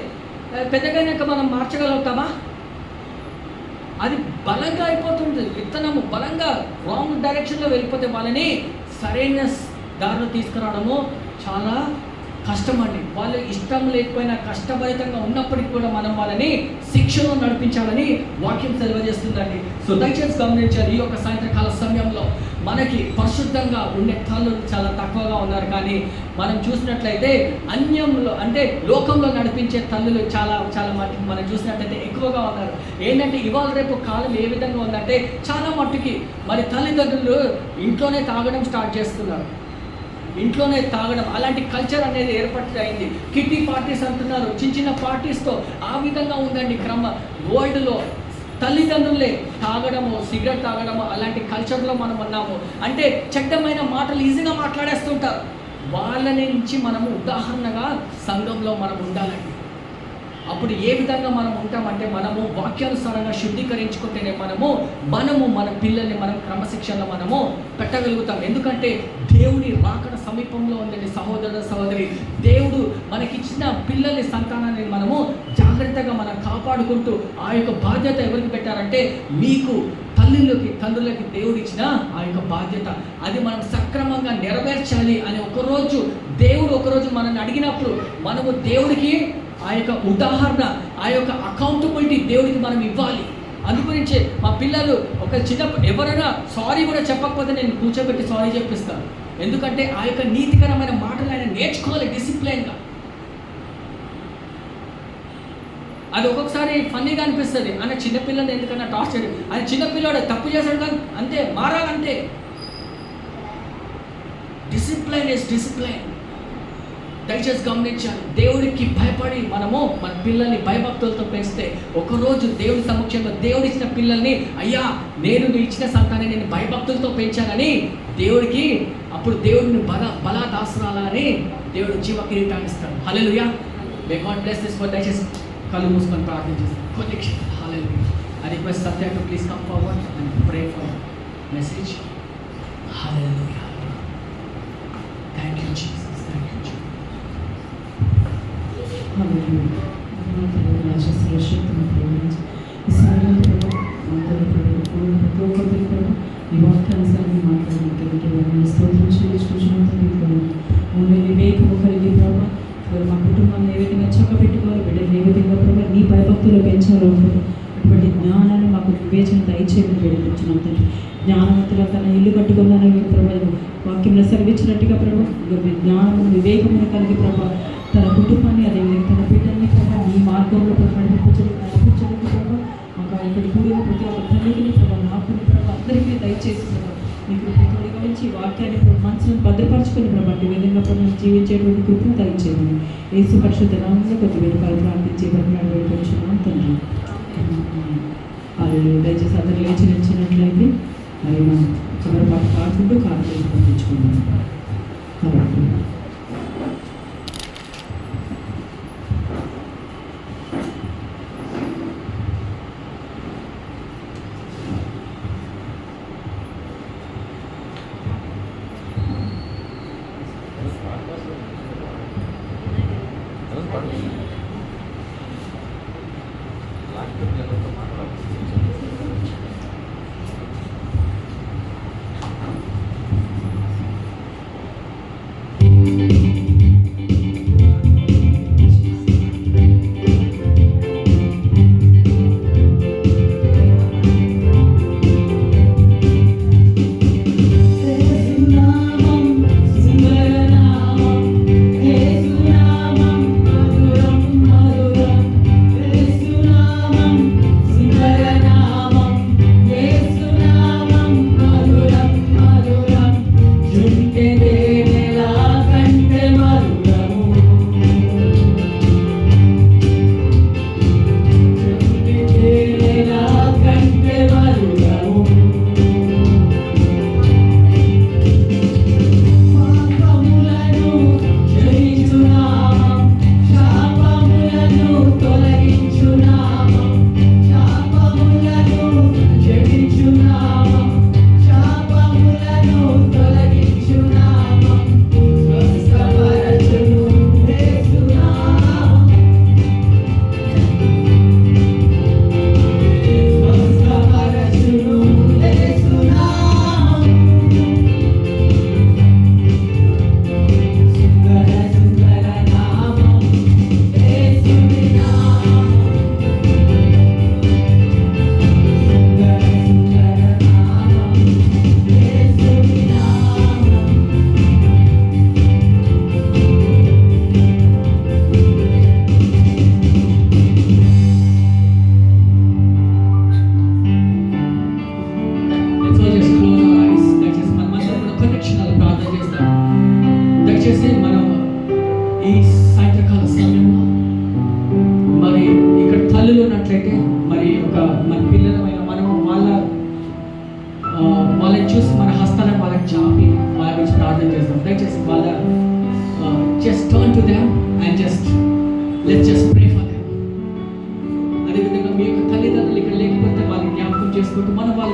పెద్దగానే మనం మార్చగలుగుతామా? అది బలంగా అయిపోతుంది. విత్తనము బలంగా రాంగ్ డైరెక్షన్లో వెళ్ళిపోతే వాళ్ళని సరైన దారిలో తీసుకురావడము చాలా కష్టం అండి. వాళ్ళు ఇష్టం లేకపోయినా కష్టభరితంగా ఉన్నప్పటికీ కూడా మనం వాళ్ళని శిక్షలో నడిపించాలని వాక్యం తెలియజేస్తుందండి. సో దయచేసి గమనించారు, ఈ యొక్క సాయంత్రకాల సమయంలో మనకి పరిశుద్ధంగా ఉండే తల్లులు చాలా తక్కువగా ఉన్నారు. కానీ మనం చూసినట్లయితే అన్యంలో అంటే లోకంలో నడిపించే తల్లులు చాలా చాలా మట్టుకు మనం చూసినట్లయితే ఎక్కువగా ఉన్నారు. ఏంటంటే ఇవాళ రేపు కాలం ఏ విధంగా ఉందంటే చాలా మట్టుకి మరి తల్లిదండ్రులు ఇంట్లోనే తాగడం స్టార్ట్ చేస్తున్నారు, ఇంట్లోనే తాగడం, అలాంటి కల్చర్ అనేది అయింది. కిట్టి పార్టీస్ అంటున్నారు, చిన్న చిన్న పార్టీస్తో ఆ విధంగా ఉందండి వరల్డ్లో. తల్లిదండ్రులే తాగడము, సిగరెట్ తాగడము, అలాంటి కల్చర్లో మనం ఉన్నాము. అంటే చెడ్డమైన మాటలు ఈజీగా మాట్లాడేస్తుంటారు. వాళ్ళ నుంచి మనము ఉదాహరణగా సంఘంలో మనం ఉండాలండి. అప్పుడు ఏ విధంగా మనం ఉంటామంటే మనము వాక్యానుసారంగా శుద్ధీకరించుకుంటేనే మనము మన పిల్లల్ని మనం క్రమశిక్షణలో మనము పెట్టగలుగుతాం. ఎందుకంటే దేవుని రాకడ సమీపంలో ఉందండి సహోదరుడు సహోదరి. దేవుడు మనకిచ్చిన పిల్లల్ని సంతానాన్ని మనము జాగ్రత్తగా మనం కాపాడుకుంటూ ఆ యొక్క బాధ్యత ఎవరికి పెట్టారంటే మీకు తండ్రులకి దేవుడు ఇచ్చిన ఆ యొక్క బాధ్యత, అది మనం సక్రమంగా నెరవేర్చాలి అని దేవుడు ఒకరోజు మనల్ని అడిగినప్పుడు మనము దేవుడికి ఆ యొక్క ఉదాహరణ, ఆ యొక్క అకౌంటబిలిటీ దేవుడికి మనం ఇవ్వాలి. అందుగురించే మా పిల్లలు ఎవరైనా సారీ కూడా చెప్పకపోతే నేను కూర్చోబెట్టి సారీ చెప్పిస్తాను. ఎందుకంటే ఆ యొక్క నీతికరమైన మాటలు ఆయన నేర్చుకోవాలి డిసిప్లైన్గా. అది ఒక్కొక్కసారి ఫన్నీగా అనిపిస్తుంది, ఆయన చిన్నపిల్లలు ఎందుకన్నా టార్చర్, ఆయన చిన్నపిల్లడు తప్పు చేశాడు కానీ అంతే, మారాలంటే. Discipline is discipline. దయచేసి గమనించాలి, దేవుడికి భయపడి మనము మన పిల్లల్ని భయభక్తులతో పెంచితే ఒకరోజు దేవుడి సమక్షంలో దేవుడు ఇచ్చిన పిల్లల్ని, అయ్యా నేను ఇచ్చిన సంతాన్ని నేను భయభక్తులతో పెంచానని దేవుడికి, అప్పుడు దేవుడిని బలాదాసరాలని దేవుడు జీవ కిరీటాన్ని ఇస్తాడు. Hallelujah. May God bless this. దయచేసి కళ్ళు మూసుకొని ప్రార్థన చేస్తాను కొద్ది క్షణం. హల్లెలూయా. I request Satya to please come forward and pray for message. Hallelujah. Thank you Jesus. Thank you Jesus. ఈ వాక్యానుసారాన్ని మాట్లాడడానికి స్తోత్రం వివేకము కలిగి ప్రభావ మా కుటుంబాన్ని ఏ విధంగా చక్కబెట్టుకోవాలి, బిడ్డలు ఏ విధంగా ప్రభావ నీ భయభక్తులు పెంచాలో అటువంటి జ్ఞానాన్ని మాకు వివేచన దయచేయమని వేడుకుంటున్నాం తండ్రి. జ్ఞానవంతుల కన్నా ఇల్లు కట్టుకున్నానని ప్రభావం వాక్యంలో సెలవిచ్చినట్టుగా ప్రభావ జ్ఞానము వివేకమును కలిగి ప్రభావ తన కుటుంబాన్ని అదేవిధంగా తన బిడ్డల్ని ప్రభావ నీ మార్గంలో నడిపించడానికి ప్రభావ మాకు ఇక్కడ కూడిన ప్రతి ఒక్క తల్లికి ప్రభావ నాకు ప్రభావ అందరికీ దయచేసి ప్రభావ మీకు తోడుగా వచ్చి వాక్యాన్ని మనసును భద్రపరచుకుని ప్రభావ ఈ విధంగా ప్రభావం జీవించేటువంటి కృపను దయచేయమని యేసు పరిశుద్ధ నామములో కొద్ది వెనుకాలు ప్రార్థించే వేడుకొంచున్నాం తండ్రి. అది దయచేసి అందరూ లేచి నిలిచినట్లయితే మరి మనం చివరి పాట పాడుకుంటూ కాలు చేసి పంపించుకున్నాం. కాబట్టి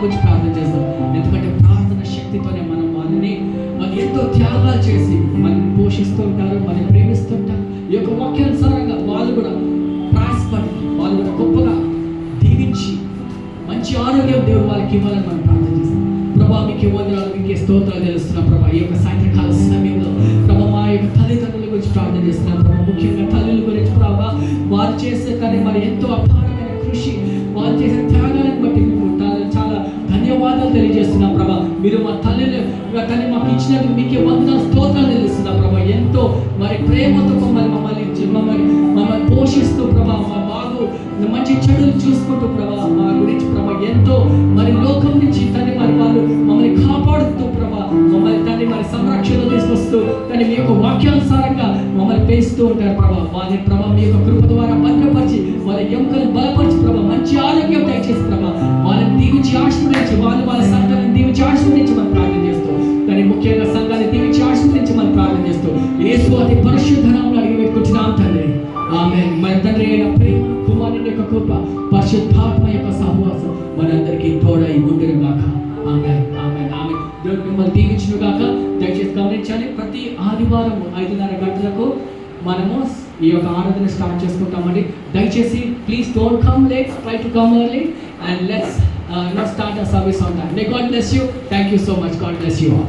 గురించి ప్రార్థన చేస్తాం. ఎందుకంటే ప్రార్థన శక్తితోనే మనం వాళ్ళని ఎంతో త్యాగాలు చేసి మనల్ని పోషిస్తూ ఉంటారు, మనల్ని ప్రేమిస్తుంటారు. ఈ యొక్క వాక్యానుసారంగా వాళ్ళు కూడా ప్రాస్పడి, వాళ్ళు కూడా గొప్పగా దీవించి మంచి ఆరోగ్యం దేవుడు వాళ్ళకి ఇవ్వాలని మనం ప్రార్థన చేస్తాం. ప్రభా మీకే వందనాలు, మీకే స్తోత్రాలు తెలుస్తున్నాం ప్రభా. ఈ యొక్క సాయంత్రకాల సమయంలో ప్రభా మా యొక్క తల్లిదండ్రుల గురించి ప్రార్థన చేస్తున్నాం ప్రభా. ముఖ్యంగా తల్లుల గురించి ప్రభా, వారు చేసే కానీ మరి ఎంతో అపారమైన కృషి, వారు చేసే త్యాగాలను బట్టి మీకు చాలా ధన్యవాదాలు తెలియజేస్తున్నాం ప్రభా. మీరు మా తల్లి మాకు ఇచ్చినందుకు మీకే వందనాలు, స్తోత్రాలు తెలుస్తున్నాం ప్రభా. ఎంతో మరి ప్రేమతో మమ్మల్ని పోషిస్తూ ప్రభా, మా బాగు మంచి చెడులు చూసుకుంటూ ప్రభా, మా గురించి ప్రభా ఎంతో మరి లోకం నుంచి తండ్రి మరి వాళ్ళు మమ్మల్ని కాపాడుతూ ప్రభా, మమ్మల్ని తండ్రి మరి సంరక్షణ తీసుకొస్తూ తండ్రి మీ యొక్క వాక్యానుసారంగా మమ్మల్ని పెంచుతూ ఉంటారు ప్రభా. వారి ప్రభా మీ యొక్క కృప ద్వారా భద్రపరిచి వాళ్ళ ఎముకలు బలపరిచి ప్రభా మంచి ఆరోగ్యం దయచేసి ప్రభా, వాళ్ళని దీవించి ఆశీర్వదించి వాళ్ళ సంఘాన్ని దీవించి ఆశీర్వదించి మనం ప్రార్థన చేస్తూ, కానీ ముఖ్యంగా సంఘాన్ని దీవించి ఆశీర్వదించి మనం ప్రార్థన చేస్తూ యేసు అతి పరిశుద్ధ నామములో అడిగి పెట్టుకుంటున్నాం తండ్రి. ఆమేన్. మన తండ్రి అయిన ప్రేమ, కుమారుని యొక్క కృప, పరిశుద్ధాత్మ యొక్క సహవాసం మనందరికీ తోడై ఉండును గాక. ఆమేన్, ఆమేన్, ఆమేన్. దేవుడు మిమ్మల్ని దీవించును గాక. దయచేసి గమనించాలి, ప్రతి ఆదివారం 5:30 గంటలకు మనము ఈ యొక్క ఆరాధన స్టార్ట్ చేసుకుంటామండి. దయచేసి please don't come late, try to come early and let's start a service on time. May God bless you. Thank you so much. God bless you all.